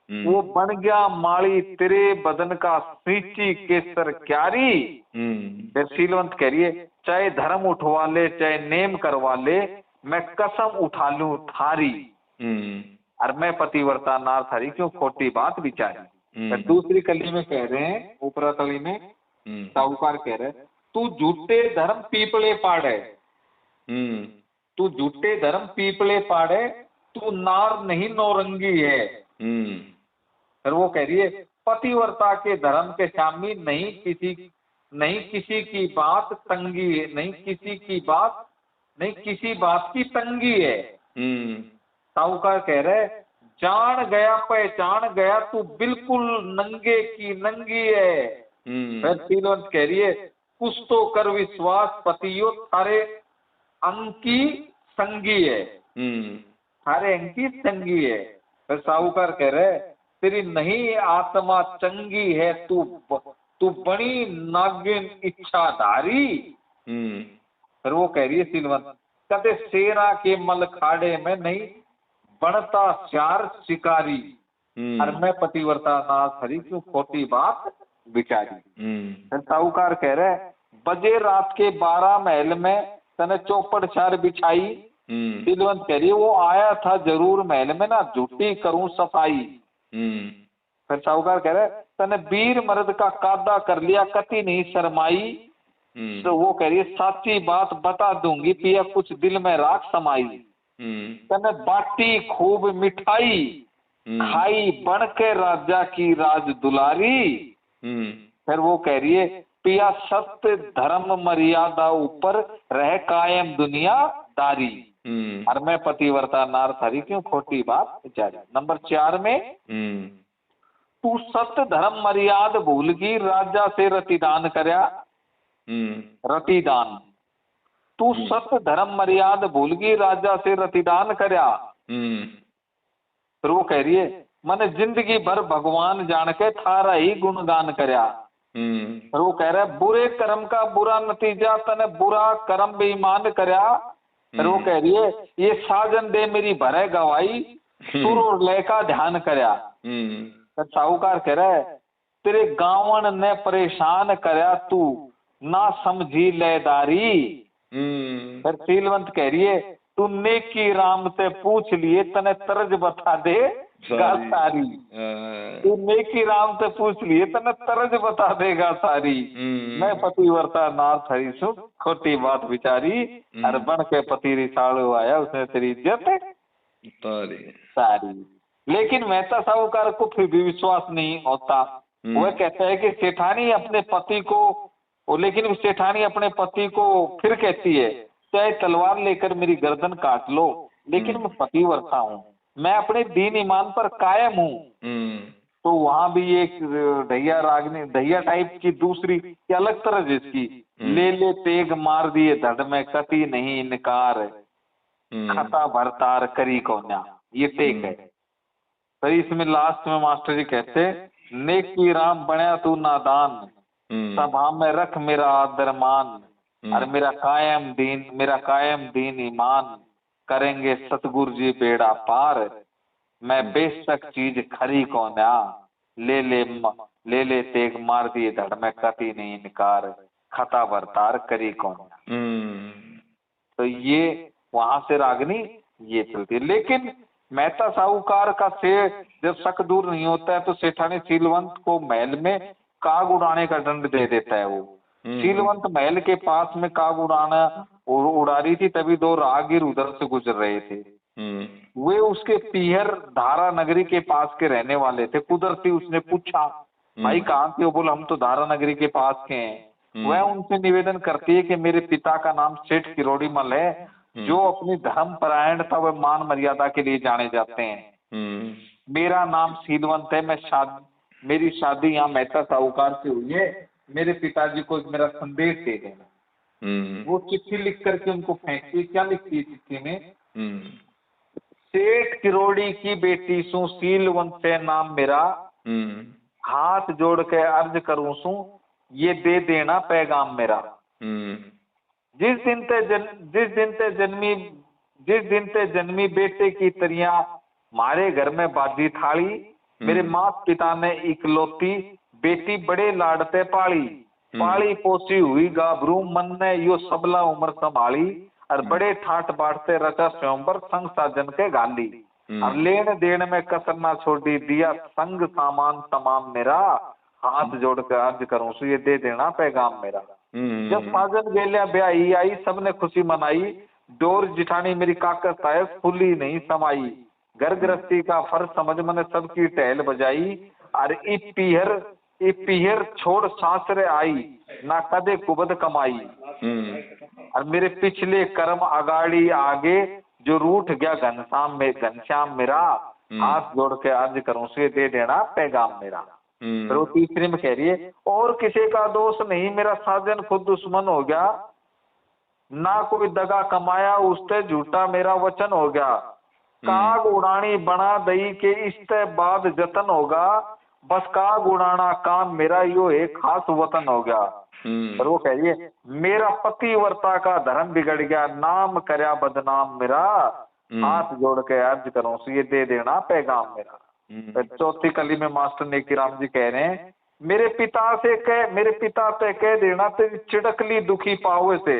वो बन गया माली तेरे बदन का, सींची केसर क्यारी। फिर सीलवंत कह रही है चाहे धर्म उठवा ले चाहे नेम करवा ले, मैं कसम उठा लूं थारी, और मैं पतिव्रता नार थारी क्यों खोटी बात विचारी। फिर दूसरी कली में कह रहे हैं, ऊपरा तली में साहूकार कह रहे तू झूठे धर्म पीपले पाड़े, तू झूठे धर्म पीपले पाड़े, तू नार नहीं नौरंगी है। फिर वो कह रही है पतिव्रता के धर्म के सामने नहीं किसी की बात तंगी है, नहीं किसी बात की तंगी है। साहूकार कह रहे जान गया पहचान गया तू बिल्कुल नंगे की नंगी है। फिर सीलवंत कह रही है कुछ तो कर विश्वास पतियो थारे अंग की संगी है, थारे अंग की संगी है। फिर साहूकार कह रहे तेरी नहीं आत्मा चंगी है, तू बड़ी नागिन इच्छाधारी। फिर वो कह रही है सीलवंत कदे शेरा के मल खाड़े में नहीं बनता चार शिकारी, और मैं पतिव्रता नाथ हरी क्यों खोटी बात विचारी। फिर साहूकार कह रहे बजे रात के 12 महल में तने चौपड़ चार बिछाई। सीलवंत कह रही वो आया था जरूर महल में ना झूठी करूं सफाई। फिर साहूकार कह रहे तने वीर मर्द का कादा कर लिया कति नहीं शर्माई। तो वो कह रही है साची बात बता दूंगी पिया कुछ दिल में राख समाई। तने बाटी खूब मिठाई खाई बन के राजा की राज दुलारी। फिर वो कह रही है पिया सत्य धर्म मर्यादा ऊपर रह कायम दुनिया दारी, और मैं पतिव्रता नार थारी क्यों खोटी बात विचारी। नंबर 4 में तू सत्य धर्म मर्याद भूल गई राजा से रतिदान करया। रतिदान तू सत्य धर्म मर्याद भूल गई राजा से रतिदान करया। फिर वो कह रही है मैंने जिंदगी भर भगवान जान के थारा ही गुणगान करया। फिर वो कह रहा है बुरे कर्म का बुरा नतीजा तने बुरा कर्म बेईमान करया। फिर वो कह रही है ये साजन दे मेरी भरे गवाई सुर और लय का ध्यान करया। फिर साहूकार कह रहा है तेरे गावन ने परेशान करया तू ना समझी लयदारी। फिर सीलवंत कह रही है तू नेकी राम से पूछ लिए तने तरज बता दे सारी। तू नेकी राम से पूछ लिए तने तरज बता देगा सारी। मैं पतिव्रता नार थरी सु खोटी बात विचारी, और बन के पति रिसालू आया उसने तेरी इज्जत सारी। लेकिन मेहता साहूकार को फिर भी विश्वास नहीं होता। वह कहता है कि सेठानी अपने पति को और लेकिन सेठानी अपने पति को फिर कहती है, चाहे तलवार लेकर मेरी गर्दन काट लो, लेकिन मैं पतिव्रता हूँ, मैं अपने दीन ईमान पर कायम हूँ। तो वहां भी एक ढैया रागनी, ढैया टाइप की दूसरी की अलग तरह जिसकी, ले ले तेग मार दिए धड़ में कति नहीं इनकार, खता भरतार करी कौन्या, ये टेक है। तो इसमें लास्ट में मास्टर जी कहते, नेकी राम बनया तू नादान, सभा में रख मेरा आदर मान, और मेरा कायम दीन ईमान, करेंगे सतगुरु जी बेड़ा पार, मैं बेशक चीज खरी कौन्या, ले ले तेग मार दिए धड़ में कति नहीं इनकार, खता भरतार करी कौन्या। तो ये वहां से रागनी ये चलती है। लेकिन मेहता साहूकार का से जब शक दूर नहीं होता है तो सेठानी सीलवंत को महल में काग उड़ाने का दंड दे देता है। वो सीलवंत महल के पास में काग उड़ा रही थी, तभी दो राहगीर उधर से गुजर रहे थे। वे उसके पीहर धारा नगरी के पास के रहने वाले थे। कुदरती उसने पूछा, भाई कहाँ के हो? बोला हम तो धारा नगरी के पास के हैं। वह उनसे निवेदन करती है कि मेरे पिता का नाम सेठ किरोड़ीमल है, जो अपनी धर्म परायणता व मान मर्यादा के लिए जाने जाते हैं। मेरा नाम सीलवंत है, मेरी शादी यहाँ मेहता साहूकार से हुई है, मेरे पिताजी को मेरा संदेश दे देना। वो चिट्ठी लिख करके उनको फेंकती। क्या लिखती है चिट्ठी में? सेठ किरोड़ी की बेटी सू, सीलवंत से नाम मेरा, हाथ जोड़ के अर्ज करूं सू, ये दे देना पैगाम मेरा। जिस दिन ते जन्मी बेटे की तरिया, मारे घर में बाजी थाली, मेरे माता पिता ने इकलौती बेटी बड़े लाडते पाली पोसी हुई गाभरू, मन ने यो सबला उम्र संभाली, और बड़े ठाट बाटते रचा स्वयंवर संग साजन के गाली, और लेन देन में कसर ना छोड़ी, दिया संग सामान तमाम मेरा, हाथ जोड़ कर अर्ज करूं सो, ये दे देना पैगाम मेरा। जब साजन गेलिया ब्याही आई, सबने खुशी मनाई, डोर जिठानी मेरी काकत आए, फुली नहीं समाई, घर गृहस्थी का फर्ज समझ मैंने सबकी टहल बजाई, और पीहर छोड़ सासरे आई, ना कदे कुबद कमाई, और मेरे पिछले कर्म अगाड़ी आगे, जो रूठ गया घनश्याम मेरा, हाथ जोड़ के अर्ज करूं से दे देना पैगाम मेरा। फिर वो तीसरी में कह रही है, और किसी का दोष नहीं, मेरा साजन खुद दुश्मन हो गया, ना कोई दगा कमाया उससे झूठा मेरा वचन हो गया, काग उड़ानी बना दई के इससे बाद जतन होगा, बस काग उड़ाना काम मेरा यो एक खास वतन हो गया। पर वो कह रही है, मेरा पतिव्रता का धर्म बिगड़ गया, नाम करया बदनाम मेरा, हाथ जोड़ के अर्ज करूं सो ये दे देना पैगाम मेरा। चौथी कली में मास्टर नेकीराम जी कह रहे हैं, मेरे पिता से कह देना तेरी चिड़कली दुखी पावे से,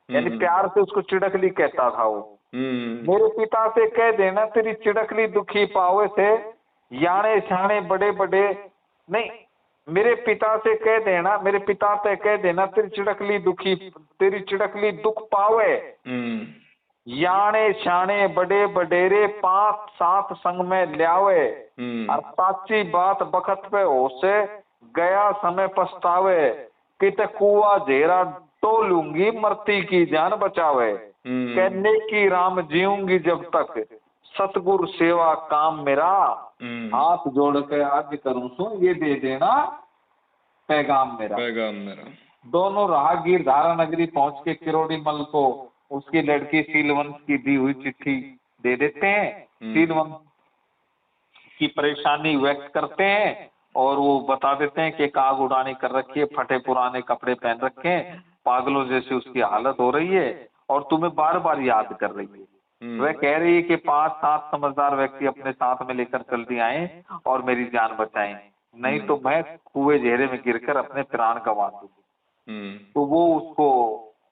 यानी प्यार से उसको चिड़कली कहता था वो। मेरे पिता से कह देना तेरी चिड़कली दुखी पावे से, याने छाने बड़े नहीं, मेरे पिता से कह देना तेरी चिड़कली दुख पावे, याने शाने बड़े बडेरे 5-7 संग में ल्यावे, और साची बात बखत पे हो से गया समय पछतावे, किते कुआ घेरा तो लूंगी मरती की जान बचावे, कहने की राम जीऊंगी जब तक, सतगुरु सेवा काम मेरा, हाथ जोड़ के अर्ज करूं सो ये दे देना पैगाम मेरा। दोनों राहगीर धारा नगरी पहुंच के किरोड़ीमल को उसकी लड़की सीलवंत की दी हुई चिट्ठी दे देते हैं। सीलवंत की परेशानी व्यक्त करते हैं और वो बता देते हैं कि काग उड़ानी कर रखी है, फटे पुराने कपड़े पहन रखे हैं, पागलों जैसे उसकी हालत हो रही है और तुम्हें बार बार याद कर रही है। वह कह रही है कि 5-7 समझदार व्यक्ति अपने साथ में लेकर जल्दी आए और मेरी जान बचाएं, नहीं तो मैं कुएं घेरे में गिरकर अपने प्राण गंवा दूंगी। तो वो उसको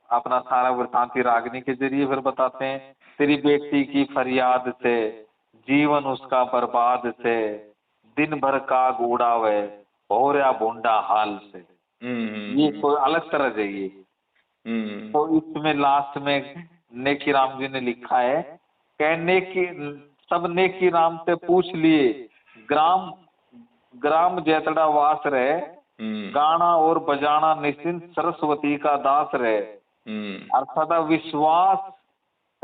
अपना सारा वृतांती रागनी के जरिए फिर बताते हैं, तेरी बेटी की फरियाद से जीवन उसका बर्बाद से, दिन भर काग उड़ावे हो रहा भूंडा हाल से। ये कोई अलग तरह जाइए। तो इसमें लास्ट में नेकीराम जी ने लिखा है, कहने की सब नेकीराम से पूछ लिए, ग्राम जैतड़ा वास रहे, गाना और बजाना निश्चिंत सरस्वती का दास रहे, और सदा विश्वास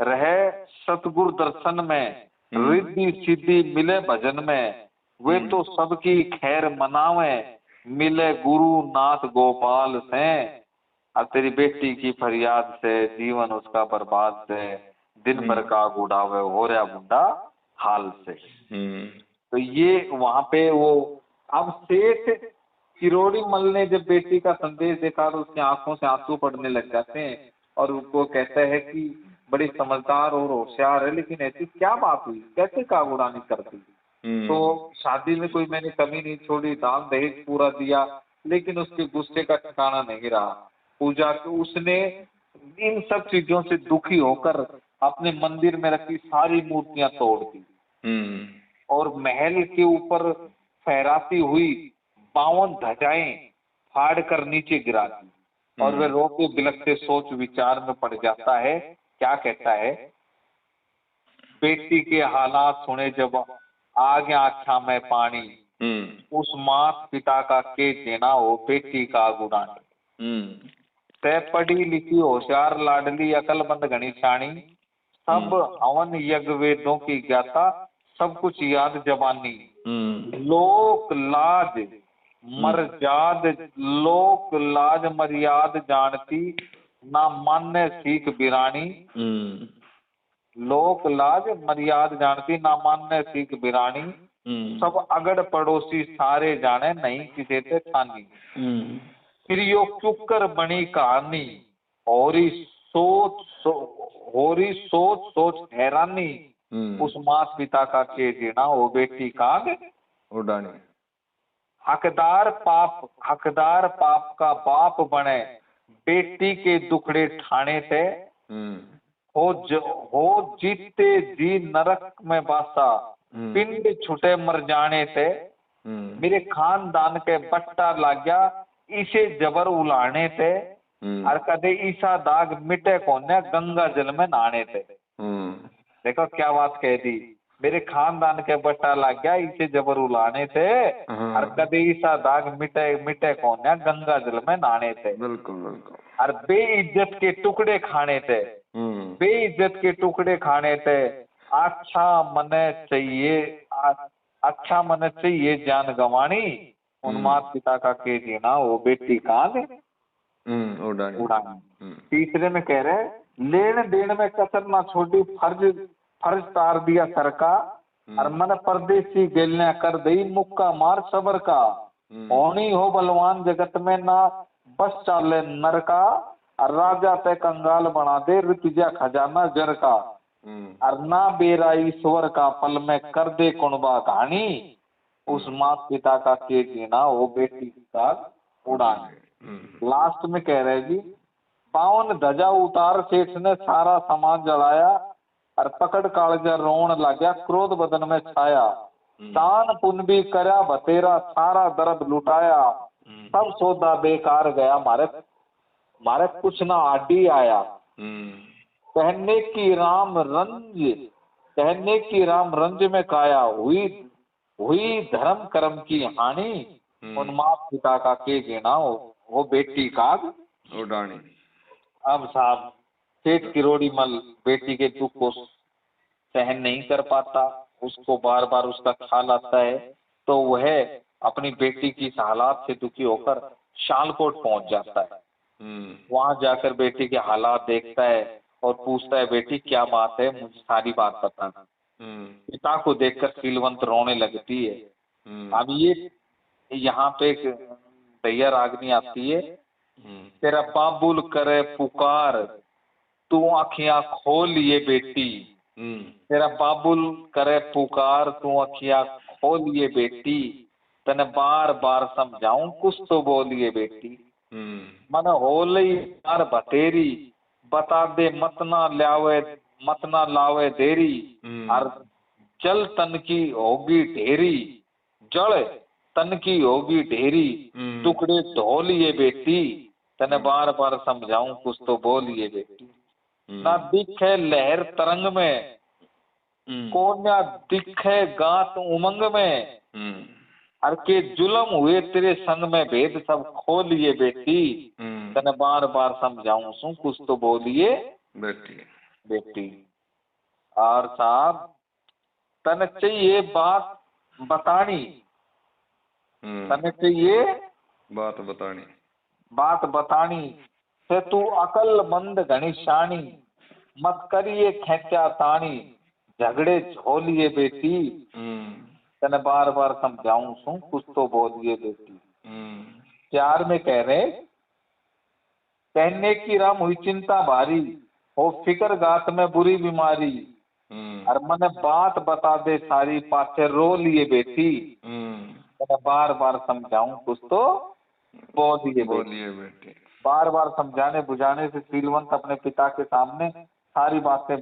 रहे सतगुरु दर्शन में, रिद्धि सिद्धि मिले भजन में, वे तो सबकी खैर मनावे, मिले गुरु नाथ गोपाल से। और तेरी बेटी की फरियाद से जीवन उसका बर्बाद से, दिन भर का गुड़ावे हो रहा बुढ़ा हाल से। तो ये वहां पे वो, अब सेठ किरोड़ी मल ने जब बेटी का संदेश देखा तो उसकी आंखों से आंसू पड़ने लग जाते हैं, और उनको कहता है कि बड़ी समझदार और होशियार है, लेकिन ऐसी क्या बात हुई, कैसे कागुड़ानी कर दी। तो शादी में कोई मैंने कमी नहीं छोड़ी, दान दहेज पूरा दिया, लेकिन उसके गुस्से का ठिकाना नहीं रहा। पूजा तो उसने इन सब चीजों से दुखी होकर अपने मंदिर में रखी सारी मूर्तियां तोड़ दी, और महल के ऊपर फहराती हुई 52 ध्वजाएं फाड़ कर नीचे गिरा दी। और वह रो के बिलखते सोच विचार में पड़ जाता है। क्या कहता है, बेटी के हालात सुने जब आ गया आँखा में पानी, उस मात पिता का के देना हो बेटी का गुड़ानी। तय पढ़ी लिखी होशियार लाडली अकलमंद घनी शानी, सब हवन यज्ञ वेदों की ज्ञाता, सब कुछ याद जबानी। लोक लाज मर्याद, लोक लाज मर्याद जानती, ना मान्य सीख बिरानी। लोक लाज मर्याद जानती, ना मान्य सीख बिरानी, सब अगड़ पड़ोसी सारे जाने, नहीं किसे ते ठानी। फिर यो चुक्कर बनी कहानी, होरी सोच सोच हैरानी, उस मात पिता का के देना वो बेटी काग उड़ानी। हकदार पाप का बाप बने, बेटी के दुखड़े ठाणे थे, हो जीते जी नरक में बासा, पिंड छुटे मर जाने थे। मेरे खानदान के बट्टा लाग गया, इसे जबर उलाने थे, और कदे ईसा दाग मिटे कोने, गंगा जल में नहाने थे। देखो क्या बात कह दी, मेरे खानदान के बट्टा लग गया, इसे जबर उलाने थे, और कदे ईसा दाग मिटे मिटे कोने, गंगा जल में नहाने थे। बिल्कुल बिल्कुल। और बेइज्जत के टुकड़े खाने थे, बेइज्जत के टुकड़े खाने थे। अच्छा मने चाहिए जान गंवानी, उन्माद पिता का के देना वो बेटी काग उड़ानी। तीसरे में कह रहे, लेन देन में कसर ना छोड़ी, फर्ज तार दिया सर का, और मन परदेसी गेलने कर दई, मुक्का मार सबर का। होनी हो बलवान जगत में, ना बस चाले नर का, और राजा ते कंगाल बना दे, ऋतुजा खजाना जर का। और ना बेरा ईश्वर का, पल में कर दे कुणबा कहानी, उस मात पिता का के देना वो बेटी का उड़ानी। लास्ट में कह रहे जी, 52 ध्वजा उतार सेठ ने सारा सामान जलाया, और पकड़ कालजा रोन लग्या, क्रोध बदन में छाया। दान पुण्य भी करया बतेरा, सारा दर्द लुटाया, सब सौदा बेकार गया, मारे कुछ ना आडी आया। कहने की राम रंज में काया, हुई धर्म कर्म की हानि, उन्माद पिता का के देना वो बेटी काग उड़ानी। अब साहब सेठ किरोड़ी मल बेटी के दुख को सहन नहीं कर पाता, उसको बार बार उसका ख्याल आता है, तो वह अपनी बेटी की इस हालात से दुखी होकर शालकोट पहुंच जाता है। वहां जाकर बेटी के हालात देखता है और पूछता है, बेटी क्या बात है, मुझे सारी बात बताना। पिता को देखकर सीलवंत रोने लगती है। अब ये यहाँ पे एक दैया रागनी आती है, तेरा बाबुल करे पुकार, तू आँखियां खोल ये बेटी। तेरा बाबुल करे पुकार, तू आँखियां खोल ये बेटी, तने बार बार समझाऊं कुछ तो बोलिए बेटी। मन होली बार बतेरी, बता दे मत ना लावे देरी, और जल तन की होगी ढेरी, जल तन की होगी ढेरी, टुकड़े ढोलिए बेटी, तने बार बार समझाऊं कुछ तो बोलिए बेटी। ना दिखे लहर तरंग में, कोन्या दिखे गात उमंग में, अर के जुलम हुए तेरे संग में भेद सब खोलिए बेटी, तने बार बार समझाऊं सू कुछ तो बोलिए बेटी। बेटी। और साहब तने चाहिए बात बतानी, तने चाहिए बात बतानी, बात बतानी से तू अकलमंद घनीशानी, मत करिए खेचा तानी, झगड़े झोलिए बेटी, तने बार बार समझाऊं सू कुछ तो बोलिए बेटी। प्यार में कह रहे कहने की राम हुई चिंता भारी, हो फिकर गात में बुरी बीमारी, और मैंने बात बता दे सारी पाछे रो लिए बेटी, मैंने बार बार समझाऊं कुछ तो बोलिए बेटी। बार बार समझाने बुझाने से शीलवंत अपने पिता के सामने सारी बातें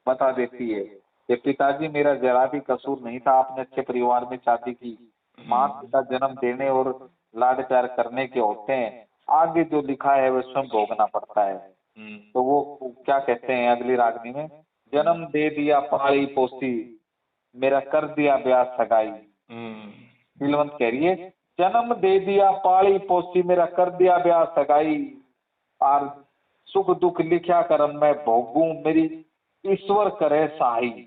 बता देती है कि पिताजी मेरा जरा भी कसूर नहीं था, आपने अच्छे परिवार में शादी की, माता पिता जन्म देने और लाड प्यार करने के होते हैं, आगे जो लिखा है वह स्वयं भोगना पड़ता है। तो वो क्या कहते हैं अगली रागनी में, जन्म दे दिया पाली पोसी, मेरा कर दिया ब्याह सगाई। शीलवंत कह रही है जन्म दे दिया पाली पोसी, मेरा कर दिया ब्याह सगाई, और सुख दुख लिखा करम मैं भोगूं, मेरी ईश्वर करे सहाई।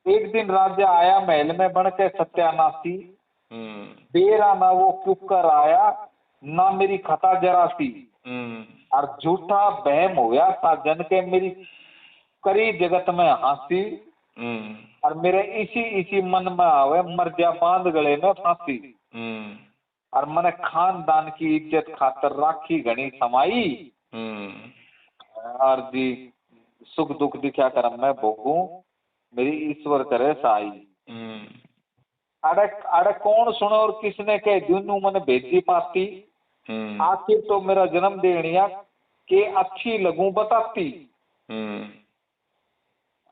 एक दिन राजा आया महल में बन के सत्यानाशी, बेरा ना वो क्यों आया, ना मेरी खता जरा सी, और झूठा बहम होया साजन के, मेरी करी जगत में हंसी, और मेरे इसी इसी मन में आवे, मर जा बांध गले में फांसी, और मैंने खानदान की इज्जत खातर राखी घनी समाई, और जी सुख दुख दिखा करम मैं भोगूं, मेरी ईश्वर करे साई। अड़क अड़क कौन सुनो और किसने कह दूं मैंने भेजी पाती, आखिर तो मेरा जन्म देनिया के अच्छी लगूं बताती,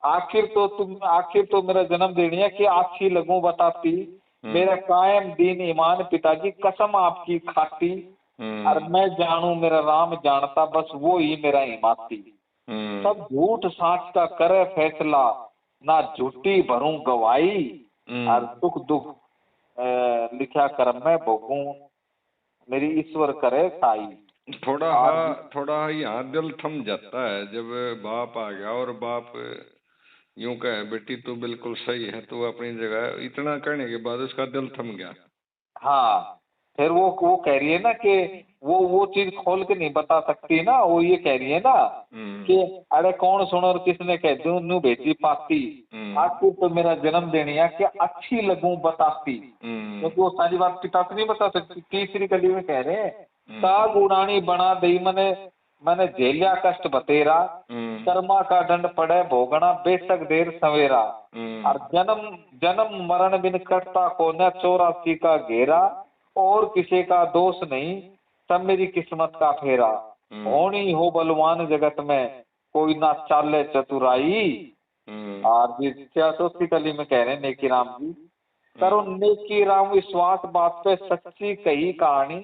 आखिर तो मेरा जन्म देनिया के अच्छी लगूं बताती, मेरा कायम दीन ईमान पिताजी कसम आपकी खाती, और मैं जानू मेरा राम जानता बस वो ही मेरा इमाती, सब झूठ साच का करे फैसला, ना झूठी भरूं गवाही, और सुख दुख लिखा करम में भोगूं, मेरी ईश्वर करे साई। थोड़ा यहाँ दिल थम जाता है जब बाप आ गया और बाप यूं कहे बेटी तू बिल्कुल सही है, तू अपनी जगह, इतना कहने के बाद उसका दिल थम गया। हाँ फिर वो कह रही है ना कि वो चीज खोल के नहीं बता सकती ना, वो ये कह रही है ना कि अरे कौन सुनो और किसने कह दूं नू भेजी पाती, आखिर तो मेरा जन्म देनी है कि अच्छी लगूं बताती, क्योंकि वो सारी बात पिता से नहीं बता सकती। तीसरी कली में कह रहे हैं साग उड़ानी बना दई मैंने झेलिया कष्ट बतेरा, कर्मा का दंड पड़े भोगना बेशक देर सवेरा, और जन्म मरण बिन कटता को न 84 का घेरा, और किसी का दोष नहीं सब मेरी किस्मत का फेरा, होनी हो बलवान जगत में कोई ना चाले चतुराई। और चौथी कली में कह रहे हैं नेकी राम जी, करो नेकी राम विश्वास बात पे सच्ची कही कहानी,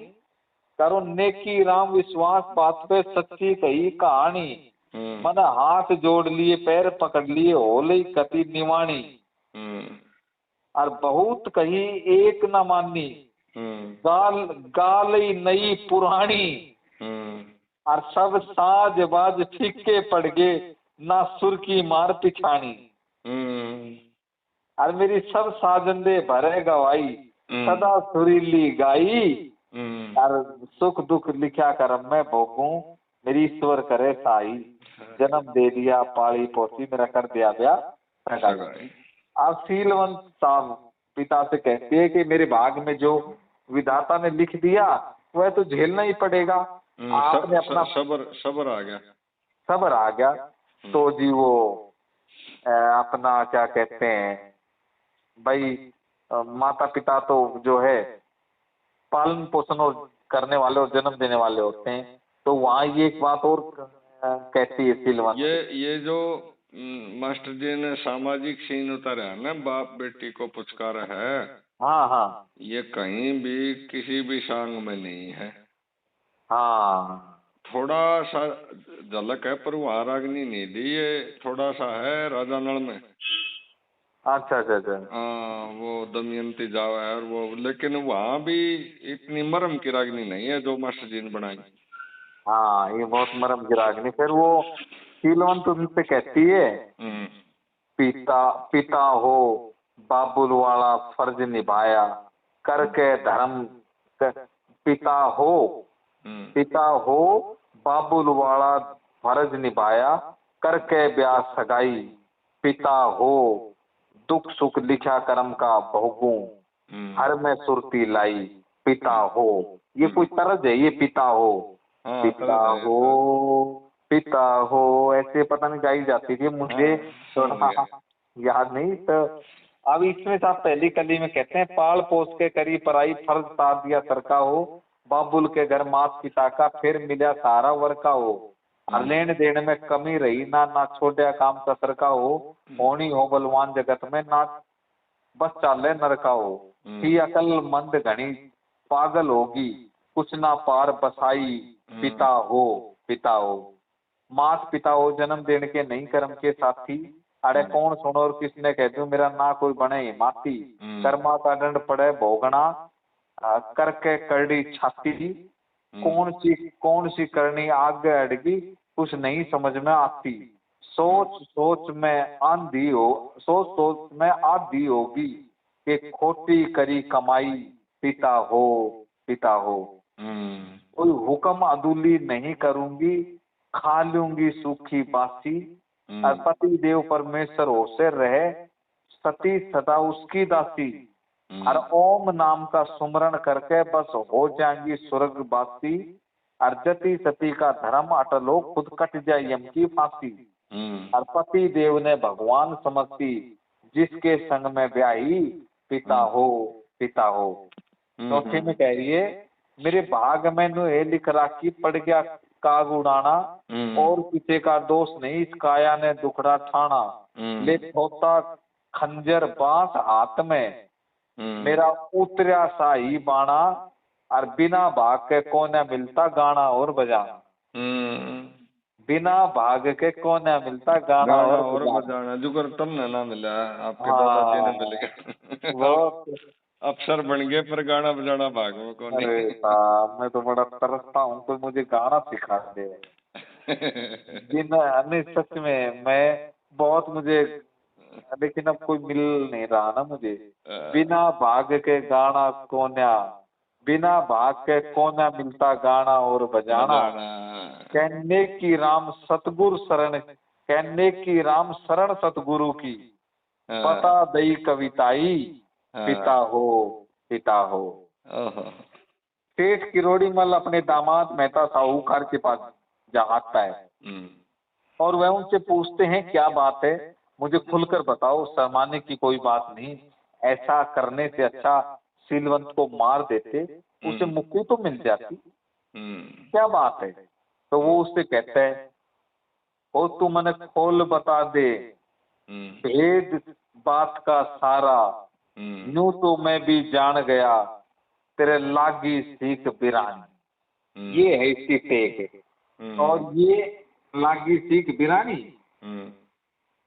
करो नेकी राम विश्वास बात पे सच्ची कही कहानी, मन हाथ जोड़ लिए पैर पकड़ लिए होली कति निवाणी, और बहुत कही एक न मानी, गाल नई पुरानी, और सब साजबाज फीके पड़ गए ना सुर की मार पिछानी, और मेरी सब साजंदे भरे गवाई सदा सुरीली गाई, और सुख दुख लिखा करम में भोगूं, मेरी ईश्वर करे साई, जन्म दे दिया पाली पोसी, मेरा कर दिया ब्याह। आप शीलवंत साहब पिता से कहते हैं कि मेरे भाग में जो विधाता ने लिख दिया वह तो झेलना ही पड़ेगा, आपने अपना सबर आ गया, सबर आ गया, तो जी वो अपना क्या कहते हैं भाई माता पिता तो जो है पालन पोषण और करने वाले और जन्म देने वाले होते हैं, तो वहाँ ये एक बात और कहती है शीलवंत, ये जो मास्टर जी ने सामाजिक सीन उतारा है ना, बाप बेटी को पुचकारा है, हाँ हाँ, ये कहीं भी किसी भी सांग में नहीं है। हाँ थोड़ा सा झलक है पर वहाँ रागनी नहीं दी, ये थोड़ा सा है राजा नल में। अच्छा अच्छा अच्छा। हाँ, वो दमयंती जावा है, और वो लेकिन वहाँ भी इतनी मरम की रागनी नहीं है जो मास्टर जी ने बनाई। हाँ ये बहुत मरम की रागनी। फिर वो शीलवंत उनसे कहती है, पिता पिता हो बाबुल वाला फर्ज निभाया करके धर्म पिता हो बाबुल वाला फर्ज निभाया करके ब्याह सगाई पिता हो दुख सुख लिखा कर्म का भोगूं हर में सुरती लाई पिता हो। ये कोई तर्ज है, ये पिता हो पिता हो ऐसे पता नहीं गाई जाती थी, मुझे थोड़ा याद नहीं। तो अब इसमें आप पहली कली में कहते हैं, पाल पोस के करी पराई फर्ज साथ दिया सरका हो बाबुल के घर मात पिता का फिर मिला सारा वर्का हो और लेन देन में कमी रही ना छोड़ा काम कसर का हो होनी हो बलवान जगत में ना बस चाले नरका हो ही अकल मंद घनी पागल होगी कुछ ना पार बसाई पिता हो मात पिता हो जन्म देने के नहीं कर्म के साथी अरे कौन सुनो और किसने कह दूं मेरा ना कोई बने माती कर्मा का दंड पड़े भोगना करके करड़ी छाती कौन सी करनी आगे अड़गी कुछ नहीं समझ में आती सोच में आंधी होगी कि खोटी करी कमाई पिता हो कोई हुक्म अदुली नहीं करूंगी खा लूंगी सूखी बासी और पति देव परमेश्वर होशे रहे सती सदा उसकी दासी और ओम नाम का सुमरण करके बस हो जाएंगी स्वर्गवासी और जति सती का धर्म अटलो खुद कट जाए यम की फांसी और पति देव ने भगवान समझती जिसके संग में ब्याही पिता हो चौथे में कह रही है मेरे भाग में नु ये लिख राखी पड़ गया काग उड़ाना और किसी का दोष नहीं इस काया ने दुखड़ा ठाना ले होता खंजर बांस हाथ में मेरा उतरा सा ही बाणा और बिना भाग के कोने मिलता गाना और बजाना बिना भाग के कोने मिलता गाना और बजाना जुगर तुमने ना मिला आपके दादाजी ने मिल गया वो अफसर बन गए पर गाना बजाना भाग में कौन। अरे मैं तो बड़ा तरसता हूँ कोई मुझे गाना सिखा दे। नहीं सच में मैं बहुत मुझे लेकिन अब कोई मिल नहीं रहा ना मुझे। बिना भाग के गाना कोन्या बिना भाग के कोन्या मिलता गाना और बजाना कहने की राम शरण सतगुरु की पता दई कविताई पिता हो। सेठ किरोड़ीमल अपने दामाद मेहता साहूकार के पास आता है और वह उनसे पूछते हैं क्या बात है मुझे खुलकर बताओ शर्माने की कोई बात नहीं ऐसा करने से अच्छा सीलवंत को मार देते उसे मुक्ति तो मिल जाती क्या बात है। तो वो उससे कहता है ओ तू मने खोल बता दे भेद बात का सारा यूं तो मैं भी जान गया तेरे लागी सीख बिरानी। ये है इसकी टेक और ये लागी सीख बिरानी।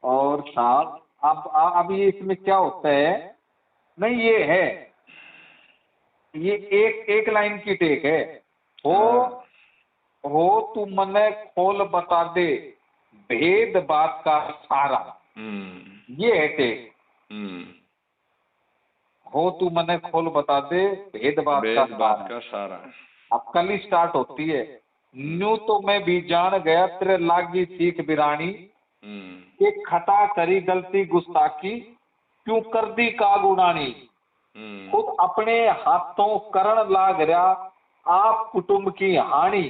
और साहब अब ये इसमें क्या होता है नहीं ये है ये एक लाइन की टेक है हो तू मने खोल बता दे भेद बात का सारा। ये है टेक हो तू मने खोल बता दे भेद बात का सारा। अब कल ही स्टार्ट होती है न्यू तो मैं भी जान गया तेरे लागी सीख बिरानी एक खता करी गलती गुस्ताखी क्यों कर दी काग उड़ानी खुद अपने हाथों करण लाग रहा आप कुटुंब की हानि।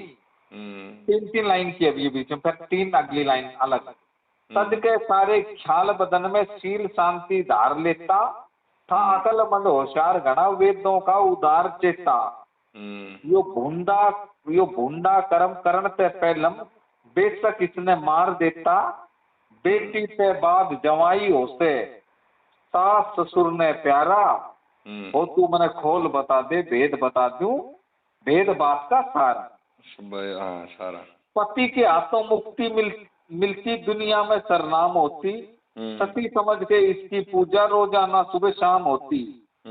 तीन लाइन की अभी बीच में फिर तीन अगली लाइन अलग। सद के सारे ख्याल बदन में शील शांति धार लेता था अकल मंद होशियार घना वेदों का उदार चेता। यो भूंडा कर्म करण ते पहलम बेशक इसने मार देता बेटी से बाद जवाई होसे सास ससुर ने प्यारा हो तू मने खोल बता दे भेद बता दूं भेद बात का सारा। पति के हाथों मुक्ति मिलती दुनिया में सरनाम होती सती समझ के इसकी पूजा रोजाना सुबह शाम होती।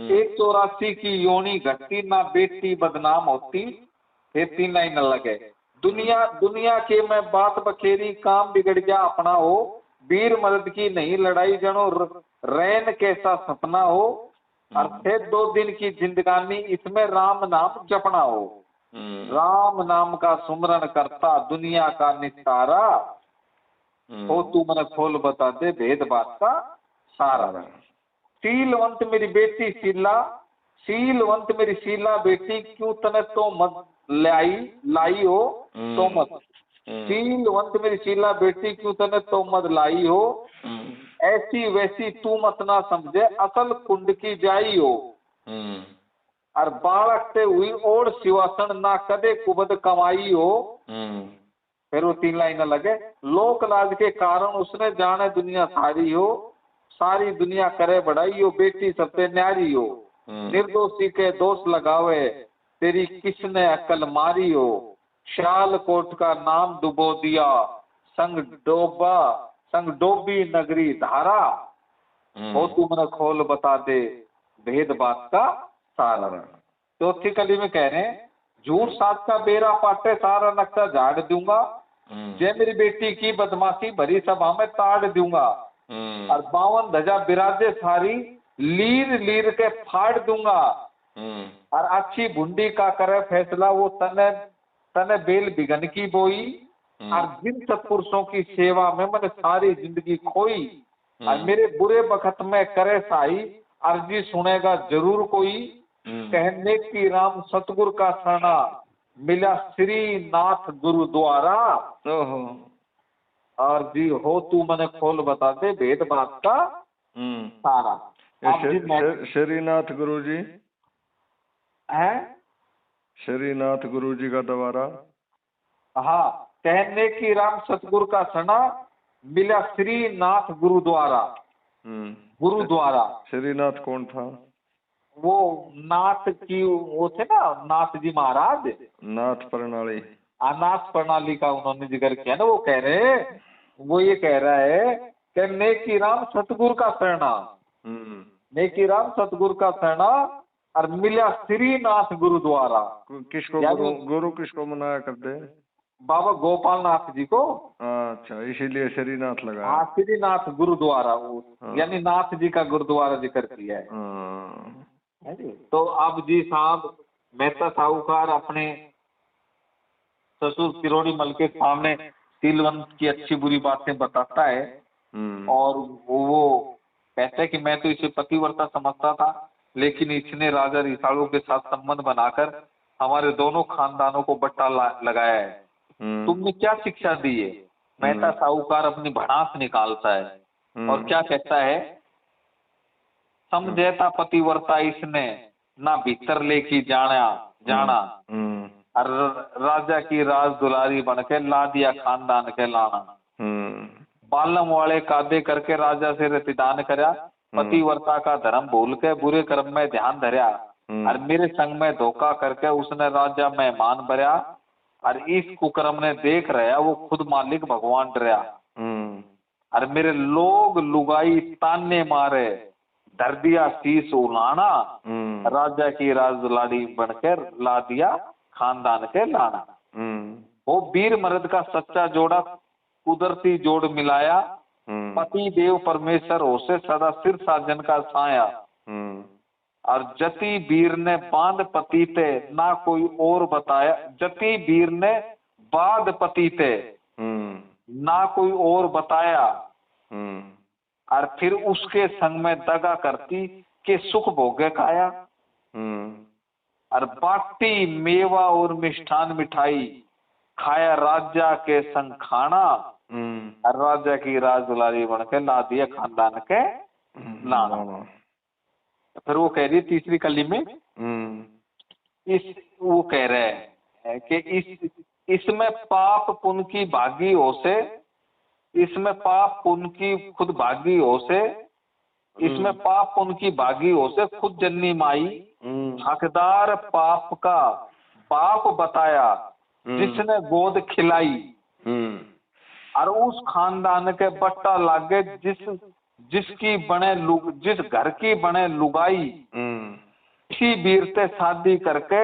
184 की योनी घटती, ना बेटी बदनाम होती, खेती नहीं न लगे। दुनिया के मैं बात बखेरी, काम बिगड़ गया अपना हो, वीर मर्द की नहीं लड़ाई, जनो रैन कैसा सपना हो, और थे 2 दिन की जिंदगानी, इसमें राम नाम जपना हो। राम नाम का सुमरन करता, दुनिया का निस्तारा हो, तू मन खोल बता दे भेद बात का सारा। शीलवंत मेरी बेटी शीला, शीलवंत मेरी शीला बेटी, क्यों तने तो मत लाई हो तो मत। शीलवंत मेरी शीला बेटी, क्यों तने तो मत लाई हो, ऐसी वैसी तू मत ना समझे, असल कुंड की जाई हो। और बालक से हुई ओढ़ सिवासन, ना कदे कुबद कमाई हो। फिर वो 3 लाइन लगे। लोक लाज के कारण उसने जाने दुनिया सारी हो, सारी दुनिया करे बढ़ाई हो, बेटी सबसे न्यारी हो। निर्दोषी के दोष लगावे, तेरी किसने अक्ल मारी हो। शाल कोट का नाम डुबो दिया, संग डोबी नगरी धारा, हो तू मन खोल बता दे भेद बात का सारा। चौथी कली में कह रहे हैं, झूठ साथ का बेरा पाटे, सारा नक्शा झाड़ दूंगा, जे मेरी बेटी की बदमाशी भरी सभा में ताड़ दूंगा। और 52 ध्वजा बिराजे सारी, लीर लीर के फाड़ दूंगा। और अच्छी भुंडी का करे फैसला, वो तने बेल बिगन की बोई। और जिन सत्पुरुषों की सेवा में मैंने सारी जिंदगी खोई, और मेरे बुरे बखत में करे साई, अर्जी सुनेगा जरूर कोई। कहने की राम सतगुरु का शरणा, मिला श्रीनाथ गुरुद्वारा। और जी हो तू मने खोल बता दे भेद बात का सारा। श्रीनाथ गुरु जी है, श्रीनाथ गुरु जी का द्वारा। हाँ, कहने की राम सतगुरु का शरणा, मिला श्रीनाथ गुरुद्वारा। गुरुद्वारा। श्रीनाथ कौन था? वो नाथ की, वो थे ना नाथ जी महाराज, नाथ प्रणाली। अनाथ प्रणाली का उन्होंने जिक्र किया ना। वो कह रहे, वो ये कह रहा है कि नेकी राम सतगुरु का शरणा, नेकी राम सतगुरु का शरणा, और मिला श्रीनाथ गुरुद्वारा। किसको गुरु किसको मनाया करते? बाबा गोपाल नाथ जी को। अच्छा, इसीलिए श्रीनाथ लगा। हाँ, श्रीनाथ गुरुद्वारा, यानी नाथ जी का गुरुद्वारा जिक्र किया है। तो अब जी साहब, मेहता साहूकार अपने ससुर किरोड़ी मल के सामने शीलवंत की अच्छी बुरी बातें बताता है। और वो कहते हैं कि मैं तो इसे पतिव्रता समझता था, लेकिन इसने राजा रिसालू के साथ संबंध बनाकर हमारे दोनों खानदानों को बट्टा लगाया है। तुमने क्या शिक्षा दी है? मेहता साहूकार अपनी भड़ास निकालता है और क्या कहता है, समझेता पतिव्रता इसने, ना भीतर लेके जाना। और राजा की राज दुलारी बन के ला दिया खानदान के लाना। बालम वाले कादे करके राजा से रतिदान करया, पतिव्रता का धर्म भूल के बुरे कर्म में ध्यान धरया। और मेरे संग में धोखा करके उसने राजा मेहमान भरया। और इस कुकर्म ने देख रहा, वो खुद मालिक भगवान डरया। और मेरे लोग लुगाई ताने मारे, धर दिया शीश उलाना। राजा की राज दुलारी बनकर ला दिया खानदान के लाना। वो वीर मर्द का सच्चा जोड़ा, कुदरती जोड़ मिलाया। पति देव परमेश्वर हो से सदा सिर साजन का साया। और जति वीर ने बांध पति ते, ना कोई और बताया। जति वीर ने बांध पति ते, ना कोई और बताया। और फिर उसके संग में दगा करती के सुख भोगे खाया। और बाटी मेवा और मिष्ठान मिठाई, खाया राजा के संग खाना। और राजा की राज दुलारी बन के ला दिया खानदान के लाना। फिर वो कह रही है तीसरी कली में, वो कह रहे हैं कि इसमें पाप पुण्य की भागी हो से, इसमें पाप पुण्य की खुद भागी हो से, इसमें पाप पुण्य की भागी हो से खुद जन्नी माई। हकदार पाप का बाप बताया, जिसने गोद खिलाई। और उस खानदान के बट्टा लागे, जिस घर की बने लुगाई, इसी वीर से शादी करके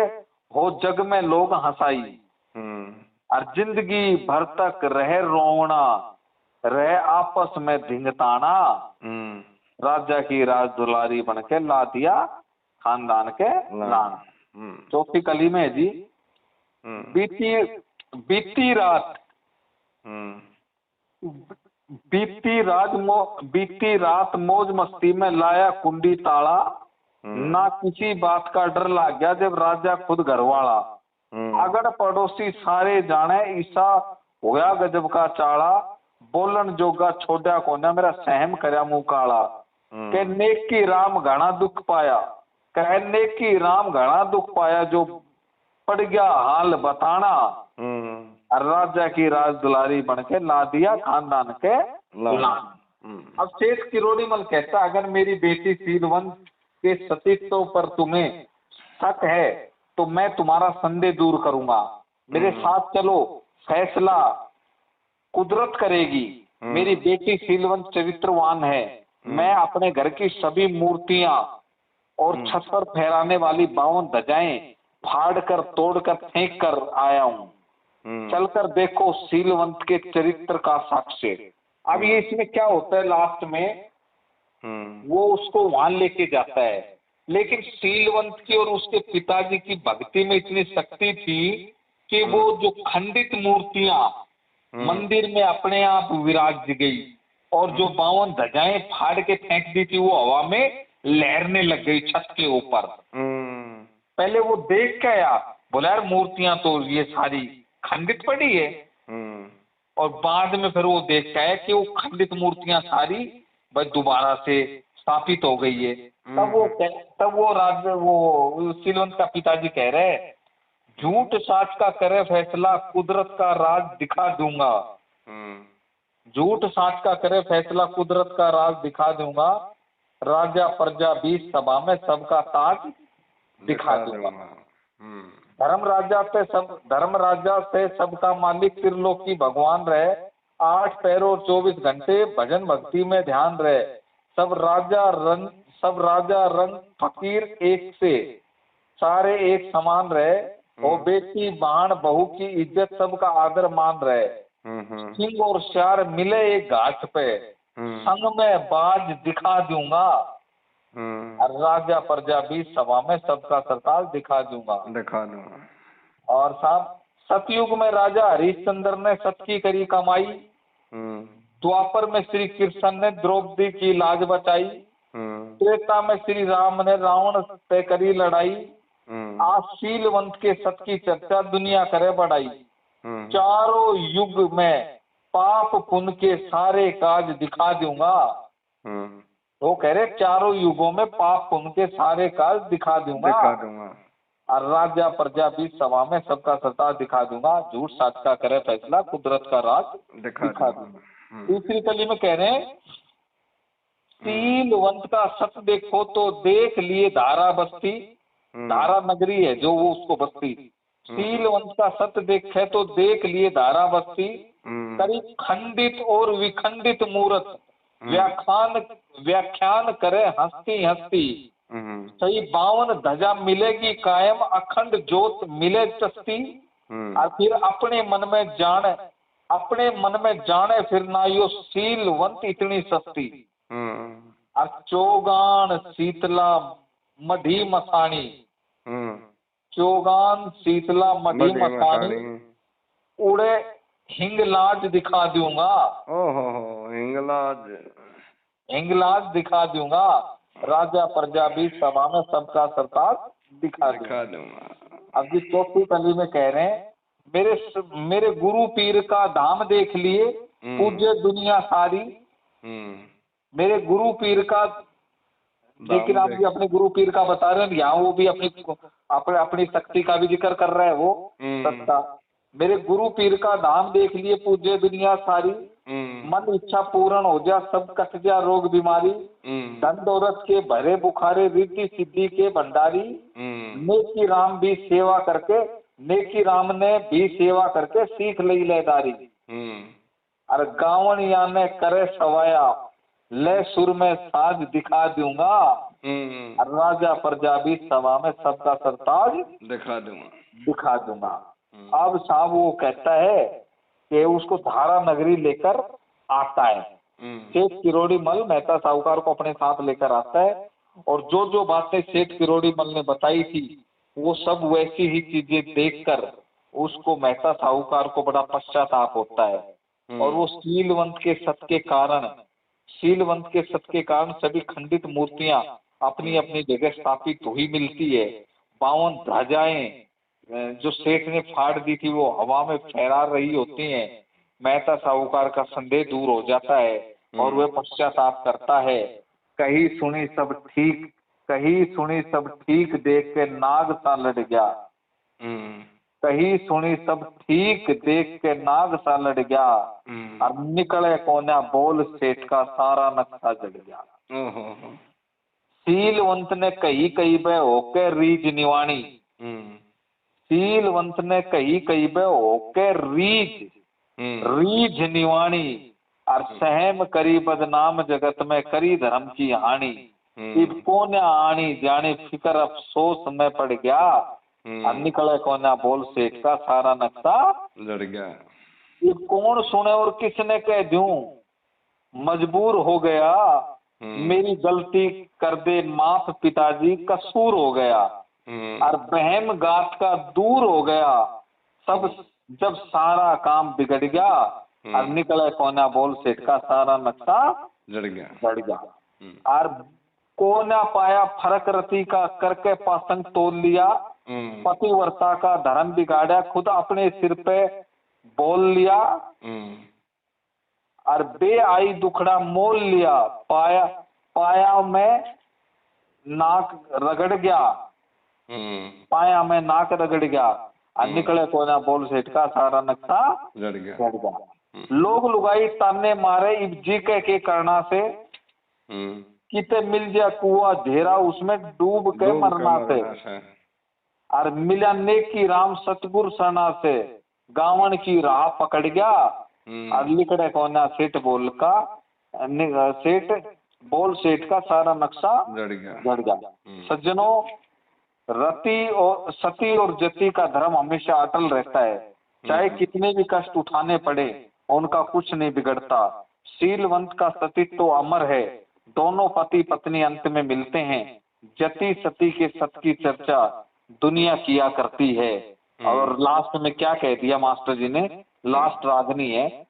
हो जग में लोग हंसाई। और जिंदगी भर तक रहे रोवना, रहे आपस में धिंगताना, राजा की राज दुलारी बन के ला दिया खानदान के लान। चौथी कली में है जी, बीती रात मौज मस्ती में लाया कुंडी ताला, ना किसी बात का डर लग गया जब राजा खुद घरवाला। अगर पड़ोसी सारे जाने ईसा होया गजब का चाड़ा, बोलन जोगा छोड़ा कोना मेरा सहम करया मुंह काला। के नेकी राम घना दुख पाया, कहने की राम घना दुख पाया, जो पड़ गया हाल बताना, राजा की राज दुलारी बन के ला दिया खानदान के लान। अब शेष किरोड़ीमल कहता, अगर मेरी बेटी सीलवंत के सतीत्व पर तुम्हें शक है तो मैं तुम्हारा संदेह दूर करूंगा। मेरे साथ चलो, फैसला कुदरत करेगी। मेरी बेटी सीलवंत चरित्रवान है। मैं अपने घर की सभी मूर्तियां और छत पर फहराने वाली 52 ध्वजाएं फाड़ कर तोड़ कर फेंक कर आया हूँ। चलकर देखो सीलवंत के चरित्र का साक्ष्य। अब ये इसमें क्या होता है, लास्ट में वो उसको वहां लेके जाता है, लेकिन सीलवंत की और उसके पिताजी की भक्ति में इतनी शक्ति थी कि वो जो खंडित मूर्तियां मंदिर में अपने आप विराज गई, और जो 52 ध्वजाएं फाड़ के फेंक दी थी वो हवा में लहरने लग गई छत के ऊपर। पहले वो देख के आया, बोला यार मूर्तियां तो ये सारी खंडित पड़ी है, और बाद में फिर वो देख के आया कि वो खंडित मूर्तियां सारी बस दोबारा से स्थापित हो गई है। तब वो सीलवंत का पिताजी कह रहे, झूठ साच का करे फैसला, कुदरत का राज दिखा दूंगा। झूठ साच का करे फैसला, कुदरत का राज दिखा दूंगा। राजा प्रजा बीच सभा में सबका ताज दिखा दूंगा। धर्म राजा से सबका मालिक त्रिलोकी भगवान रहे। 8 पैरों 24 घंटे भजन भक्ति में ध्यान रहे। सब राजा रंग फकीर एक से, सारे एक समान रहे। और बेटी बहन बहू की इज्जत सबका आदर मान रहे। सिंह और श्यार मिले एक घाट पे, संग में बाज दिखा दूंगा। और राजा प्रजा भी सभा में सबका सरताज दिखा दूंगा। और साहब सतयुग में राजा हरिश्चंद्र ने सत की करी कमाई। द्वापर में श्री कृष्ण ने द्रौपदी की लाज बचाई। त्रेता में श्री राम ने रावण से करी लड़ाई। आज सीलवंत के सत की चर्चा दुनिया करे बढ़ाई। चारों युग में पाप पुण्य के सारे काज दिखा दूंगा। वो कह रहे चारों युगों में पाप पुण्य के सारे काज दिखा दूंगा। और राजा प्रजा बीच सभा में सबका सरताज दिखा दूंगा। झूठ सच का करे फैसला, कुदरत का राज दिखा दूंगा। दूसरी कली में कह रहे हैं, सीलवंत का सत देखो तो देख लिए धारा बस्ती। धारा नगरी है जो वो उसको बस्ती। सीलवंत का सत देखे तो देख लिए धारा बस्ती। करीब खंडित और विखंडित मूर्त, व्याख्यान करे हंसती हंसती। सही 52 ध्वजा मिलेगी कायम, अखंड ज्योत मिले चस्ती। और फिर अपने मन में जाने फिर ना यो सीलवंत इतनी सस्ती। और चौगान शीतला मढ़ी मसानी। चौगान शीतला मढ़ी मसानी, उड़े हिंगलाज दिखा दूंगा। हिंगलाज दिखा दूंगा। राजा प्रजा भी सभा में सबका सरताज दिखा दूंगा। अब जिस चौथी कली में कह रहे हैं, मेरे गुरु पीर का धाम देख लिए पूज्य दुनिया सारी। मेरे गुरु पीर का, लेकिन आप भी अपने गुरु पीर का बता रहे हैं, यहाँ वो भी अपनी शक्ति का भी जिक्र कर रहा है वो सत्ता। मेरे गुरु पीर का धाम देख लिए पूज्य दुनिया सारी। मन इच्छा पूर्ण हो जा, सब कट जा रोग बीमारी। धन दौलत के भरे बुखारे, रिद्धि सिद्धि के भंडारी। नेकी राम भी सेवा करके, नेकी राम ने भी सेवा करके सीख लई लेदारी। और गावन याने करे सवाया, ले सुर में साज दिखा दूंगा, राजा प्रजा भी सभा में सबका सरताज दिखा दूंगा। अब साहब वो कहता है कि उसको धारा नगरी लेकर आता है, सेठ किरोड़ी मल मेहता साहूकार को अपने साथ लेकर आता है, और जो जो बातें सेठ किरोड़ी मल ने बताई थी वो सब वैसी ही चीजें देखकर उसको मेहता साहूकार को बड़ा पश्चाताप होता है। और वो शीलवंत के सत के कारण सभी खंडित मूर्तियां अपनी अपनी जगह स्थापित हुई मिलती है। 52 ध्वजाएं जो सेठ ने फाड़ दी थी वो हवा में फहरा रही होती हैं। मेहता साहूकार का संदेह दूर हो जाता है और वह पश्चाताप करता है। कहीं सुनी सब ठीक देख के नाग सा लड़ गया, कहीं सुनी सब ठीक देख के नाग सा लड़ गया, और निकले कोना बोल सेठ का सारा नक्शा जड़ गया। शीलवंत ने कही बे होके रीझ निवाणी, शीलवंत ने कही बे होके रीझ निवाणी, और सहम करी बदनाम जगत में करी धर्म की हानि। इब कोन्या आनी जानी फिकर अफसोस में पड़ गया, और निकले कोन्या बोल सेठ का सारा नक्शा लड़ गया। ये कौन सुने और किसने कह दूं, मजबूर हो गया मेरी गलती कर दे माफ पिताजी कसूर हो गया, और बहम गात का दूर हो गया सब जब सारा काम बिगड़ गया, और निकले कोना बोल सेठ का सारा नक्शा लड़ गया। और कोना पाया फरक रति का करके पासंग तोल लिया, पतिव्रता का धर्म बिगाड़ा खुद अपने सिर पे बोल लिया, और बे आई दुखड़ा मोल लिया, पाया में नाक रगड़ गया, पाया में नाक रगड़ गया, और निकले कोना बोल सेठ का सारा नक्शा लड़ गया। लोग लुगाई ताने मारे इब जी के करना से, किते मिल जा कुआ घेरा उसमें डूब के मरना से, और मिला नेकी राम सतगुर सना से गावन की राह पकड़ गया, और लिखड़े कोना सेठ बोल सेठ का सारा नक्शा लड़ गया। सज्जनों, रति और सती और जति का धर्म हमेशा अटल रहता है, चाहे कितने भी कष्ट उठाने पड़े उनका कुछ नहीं बिगड़ता। शीलवंत का सतीत्व तो अमर है, दोनों पति पत्नी अंत में मिलते हैं। जति सती के सत की चर्चा दुनिया किया करती है। और लास्ट में क्या कह दिया मास्टर जी ने, लास्ट रागनी है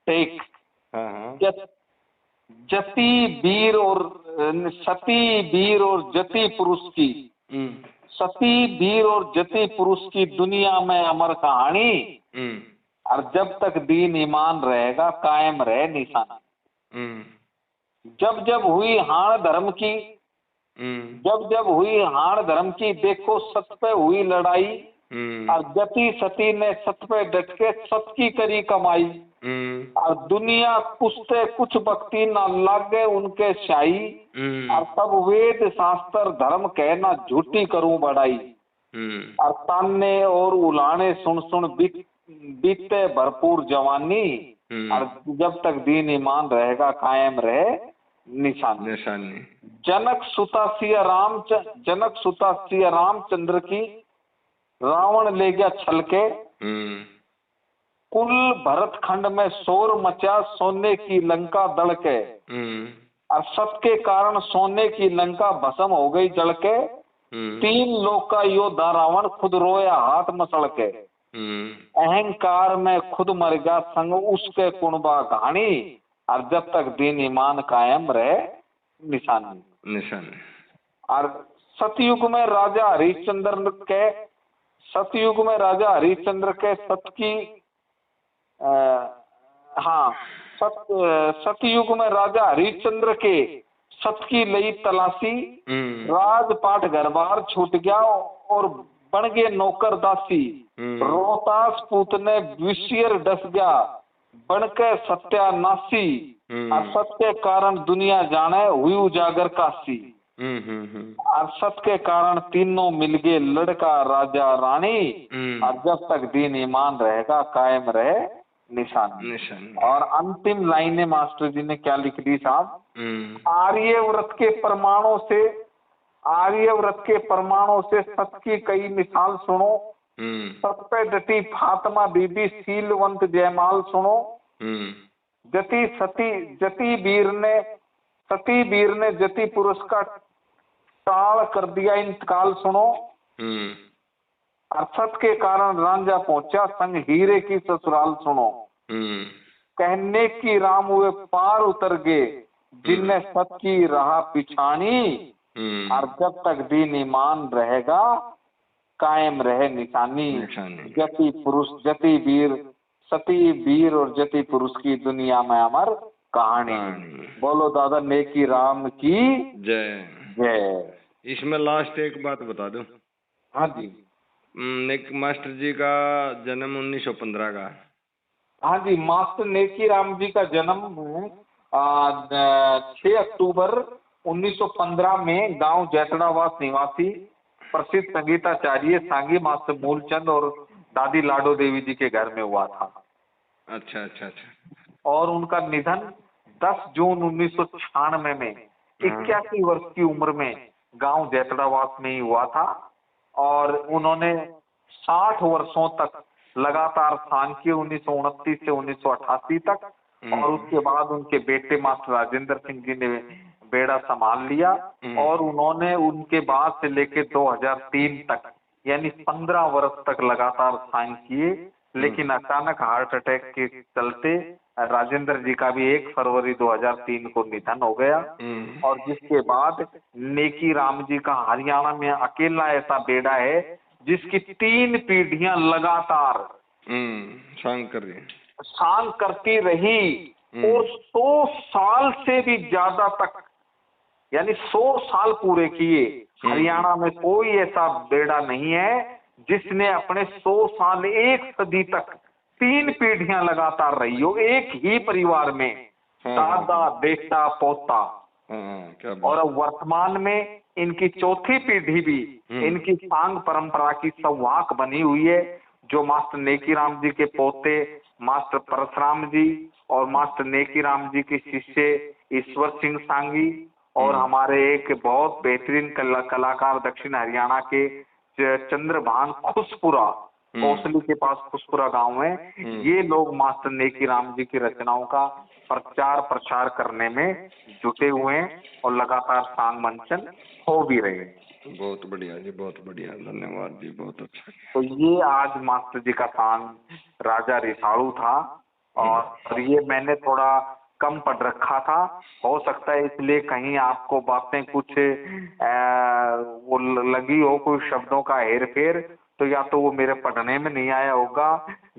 टेक, जति वीर और सती वीर और जति पुरुष की, सती वीर और जति पुरुष की दुनिया में अमर कहानी, और जब तक दीन ईमान रहेगा कायम रहे निशान। जब जब हुई हाण धर्म की, जब जब हुई हाण धर्म की देखो सत पे हुई लड़ाई, और जति सती ने सत पे डट के सत की करी कमाई, और दुनिया पुछते कुछ भक्ति ना लागे उनके शाही, और तब वेद शास्त्र धर्म कहना झूठी करूं बढ़ाई, और ताने और उलाने सुन सुन बीते भरपूर जवानी, और जब तक दीन ईमान रहेगा कायम रहे निशानी। जनक सुता सिया रामचंद्र की रावण ले गया छल के, कुल भरत खंड में शोर मचा सोने की लंका दड़ के, और सत के कारण सोने की लंका भस्म हो गई जल के, 3 लोक का योद्धा रावण खुद रोया हाथ मसल के, अहंकार में खुद मर गया संग उसके कुणबा कहानी, और जब तक दीन ईमान कायम रहे निशानी। और सतयुग में राजा हरिश्चंद्र के सत की सतयुग में राजा हरिश्चंद्र के सत की लई तलाशी, राजपाट घर बार छूट गया और बन गए नौकर दासी, रोहतास पूतने विषियर डस गया बनके सत्यानाशी, और सत के कारण दुनिया जाने हुई उजागर काशी, और सत के कारण तीनों मिल गए लड़का राजा रानी, और जब तक दीन ईमान रहेगा कायम रहे निशानी। और अंतिम लाइनें मास्टर जी ने क्या लिख दी साहब, आर्यव्रत के परमाणु से सत की कई मिसाल सुनो, सत पे डटी फातिमा बीबी सीलवंत जयमाल सुनो, सती वीर ने जति पुरुष का टाल कर दिया इंतकाल सुनो, अरसत के कारण रांझा पहुंचा संग हीरे की ससुराल सुनो, कहने की राम हुए पार उतर गए जिनने सत की राह पिछानी, और जब तक दीन ईमान रहेगा कायम रहे निशानी। जति पुरुष जति वीर सती वीर और जति पुरुष की दुनिया में अमर कहानी। बोलो दादा नेकी राम की जय जय। इसमें लास्ट एक बात बता दो। हाँ जी। मास्टर जी का जन्म 1915 का। हाँ जी, मास्टर नेकी राम जी का जन्म 6 अक्टूबर 1915 में गांव जैतड़ावास निवासी प्रसिद्ध संगीताचार्य सांगी मास्टर मूलचंद और दादी लाडो देवी जी के घर में हुआ था। अच्छा। और उनका निधन 10 जून 1996 में 81 वर्ष की उम्र में गांव जैतड़ावास में ही हुआ था। और उन्होंने 60 वर्षों तक लगातार सांग किए, 1929 से 1988 तक। और उसके बाद उनके बेटे मास्टर राजेंद्र सिंह जी ने बेड़ा संभाल लिया। और उन्होंने उनके बाद से लेके 2003 तक यानी 15 वर्ष तक लगातार सांग किए। लेकिन अचानक हार्ट अटैक के चलते राजेंद्र जी का भी 1 फरवरी 2003 को निधन हो गया। और जिसके बाद नेकी राम जी का हरियाणा में अकेला ऐसा बेड़ा है जिसकी 3 पीढ़ियां लगातार सांग करती रही और 100 साल से भी ज्यादा तक यानी 100 साल पूरे किए। हरियाणा में कोई ऐसा बेड़ा नहीं है जिसने अपने 100 साल 1 सदी तक 3 पीढ़ियां लगातार रही हो एक ही परिवार में, दादा बेटा पोता। और अब वर्तमान में इनकी 4थी पीढ़ी भी इनकी सांग परंपरा की संवाहक बनी हुई है, जो मास्टर नेकी राम जी के पोते मास्टर परशुराम जी और मास्टर नेकी राम जी के शिष्य ईश्वर सिंह सांगी और हमारे एक बहुत बेहतरीन कलाकार दक्षिण हरियाणा के चंद्रभान खुशपुरा, कौशली के पास खुशपुरा गांव है। ये लोग मास्टर नेकी राम जी की रचनाओं का प्रचार प्रसार करने में जुटे हुए हैं और लगातार सांग मंचन हो भी रहे हैं। बहुत बढ़िया जी, बहुत बढ़िया, धन्यवाद जी, बहुत अच्छा। तो ये आज मास्टर जी का सांग राजा रिसालू था। और ये मैंने थोड़ा कम पढ़ रखा था, हो सकता है इसलिए कहीं आपको बातें कुछ वो लगी हो, कोई शब्दों का हेर फेर, तो या तो वो मेरे पढ़ने में नहीं आया होगा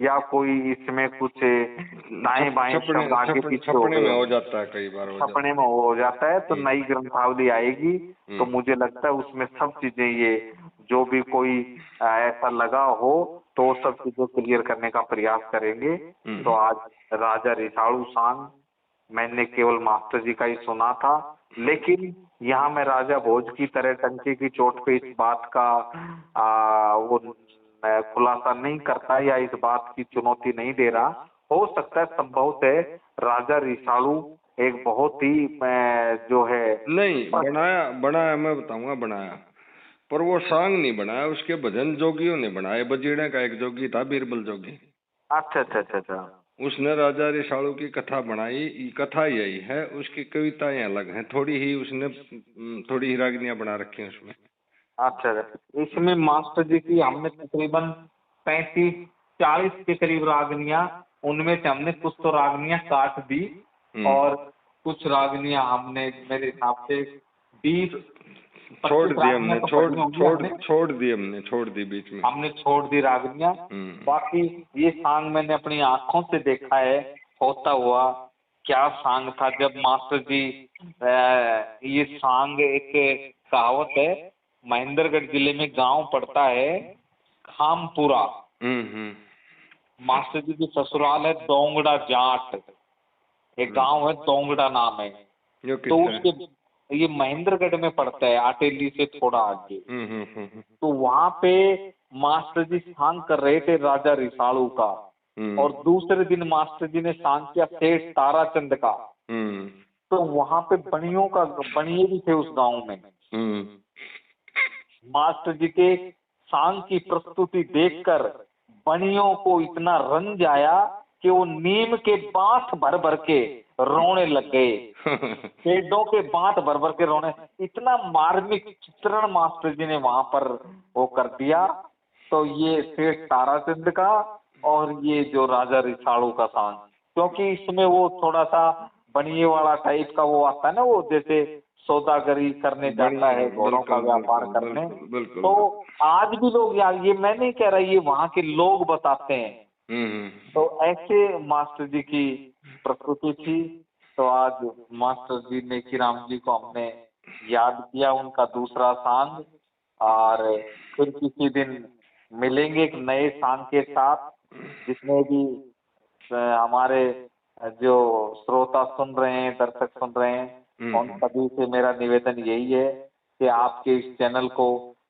या कोई इसमें कुछ दाएं बाएं शब्द आगे पीछे हो जाता है, कई बार छपने में हो जाता है। तो नई ग्रंथावली आएगी तो मुझे लगता है उसमें सब चीजें ये जो भी कोई ऐसा लगा हो तो सब चीजों क्लियर करने का प्रयास करेंगे। तो आज राजा रिसालू सांग मैंने केवल मास्टर जी का ही सुना था, लेकिन यहाँ मैं राजा भोज की तरह टंके की चोट पे इस बात का वो खुलासा नहीं करता या इस बात की चुनौती नहीं दे रहा। हो सकता है संभव है राजा रिसालू एक बहुत ही जो है नहीं बनाया मैं बताऊंगा बनाया, पर वो सांग नहीं बनाया, उसके भजन जोगियों ने बनाए। बजीड़े का एक जोगी था बीरबल जोगी। अच्छा। उसने राजा रिसालू की कथा बनाई। कथा यही है, उसकी कविताएं अलग हैं, थोड़ी ही रागनियां बना रखी हैं उसमें। अच्छा, इसमें मास्टर जी की हमने तकरीबन 35-40 के करीब रागनियां, उनमें से हमने कुछ तो रागनियां काट दी और कुछ रागनियां हमने मेरे हिसाब से 20 छोड़ दी हमने, छोड़ दी बीच में हमने छोड़ दी रागनियां। बाकी ये सांग मैंने अपनी आंखों से देखा है होता हुआ। क्या सांग था जब मास्टर जी ये सांग, एक कहावत है महेंद्रगढ़ जिले में गांव पड़ता है खामपुरा, मास्टर जी की ससुराल है दोंगड़ा जाट, एक गांव है दोंगड़ा नाम है। तो उसके ये महेंद्रगढ़ में पड़ता है, आटेली से थोड़ा आगे। तो वहां पे मास्टर जी सांग कर रहे थे राजा रिसालू का। और दूसरे दिन मास्टर जी ने सांग किया सेठ ताराचंद का। तो वहां पे बनिए भी थे उस गांव में। मास्टर जी के सांग की प्रस्तुति देखकर बनियों को इतना रंज आया कि वो नीम के बांट भर भर के रोने लग गए। पेड़ों के बांट भर भर के रोने, इतना मार्मिक चित्रण मास्टर जी ने वहां पर वो कर दिया। तो ये सेठ ताराचंद का और ये जो राजा रिसालू का सांग, क्योंकि इसमें वो थोड़ा सा बनिए वाला टाइप का वो आता है ना, वो जैसे सौदागरी करने जाता है, घोड़ों का व्यापार करने। तो आज भी लोग, यार ये मैं नहीं कह रहा, ये वहाँ के लोग बताते हैं। तो ऐसे मास्टर जी की प्रस्तुति थी। तो आज मास्टर जी नेकी राम जी को हमने याद किया, उनका दूसरा सांग। और फिर किसी दिन मिलेंगे एक नए सांग के साथ, जिसमें भी हमारे जो श्रोता सुन रहे हैं, दर्शक सुन रहे हैं, उन सभी से मेरा निवेदन यही है कि आपके इस चैनल को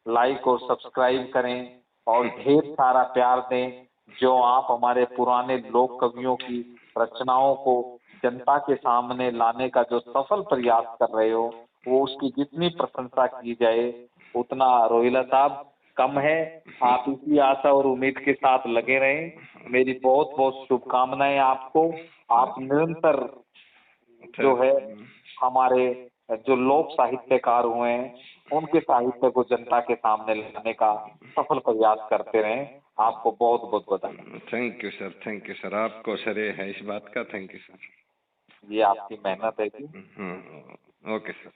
लाइक और सब्सक्राइब करें और ढेर सारा प्यार दें। जो आप हमारे पुराने लोक कवियों की रचनाओं को जनता के सामने लाने का जो सफल प्रयास कर रहे हो, वो उसकी जितनी प्रशंसा की जाए उतना रोहिला साहब कम है। आप इसी आशा और उम्मीद के साथ लगे रहें। मेरी बहुत बहुत शुभकामनाएं आपको। आप निरंतर जो है हमारे जो लोक साहित्यकार हुए हैं, उनके साहित्य को जनता के सामने लाने का सफल प्रयास करते रहें। आपको बहुत बहुत बधाई। थैंक यू सर, आपको श्रेय है इस बात का। Thank you sir. ये आपकी मेहनत है जी। Okay sir.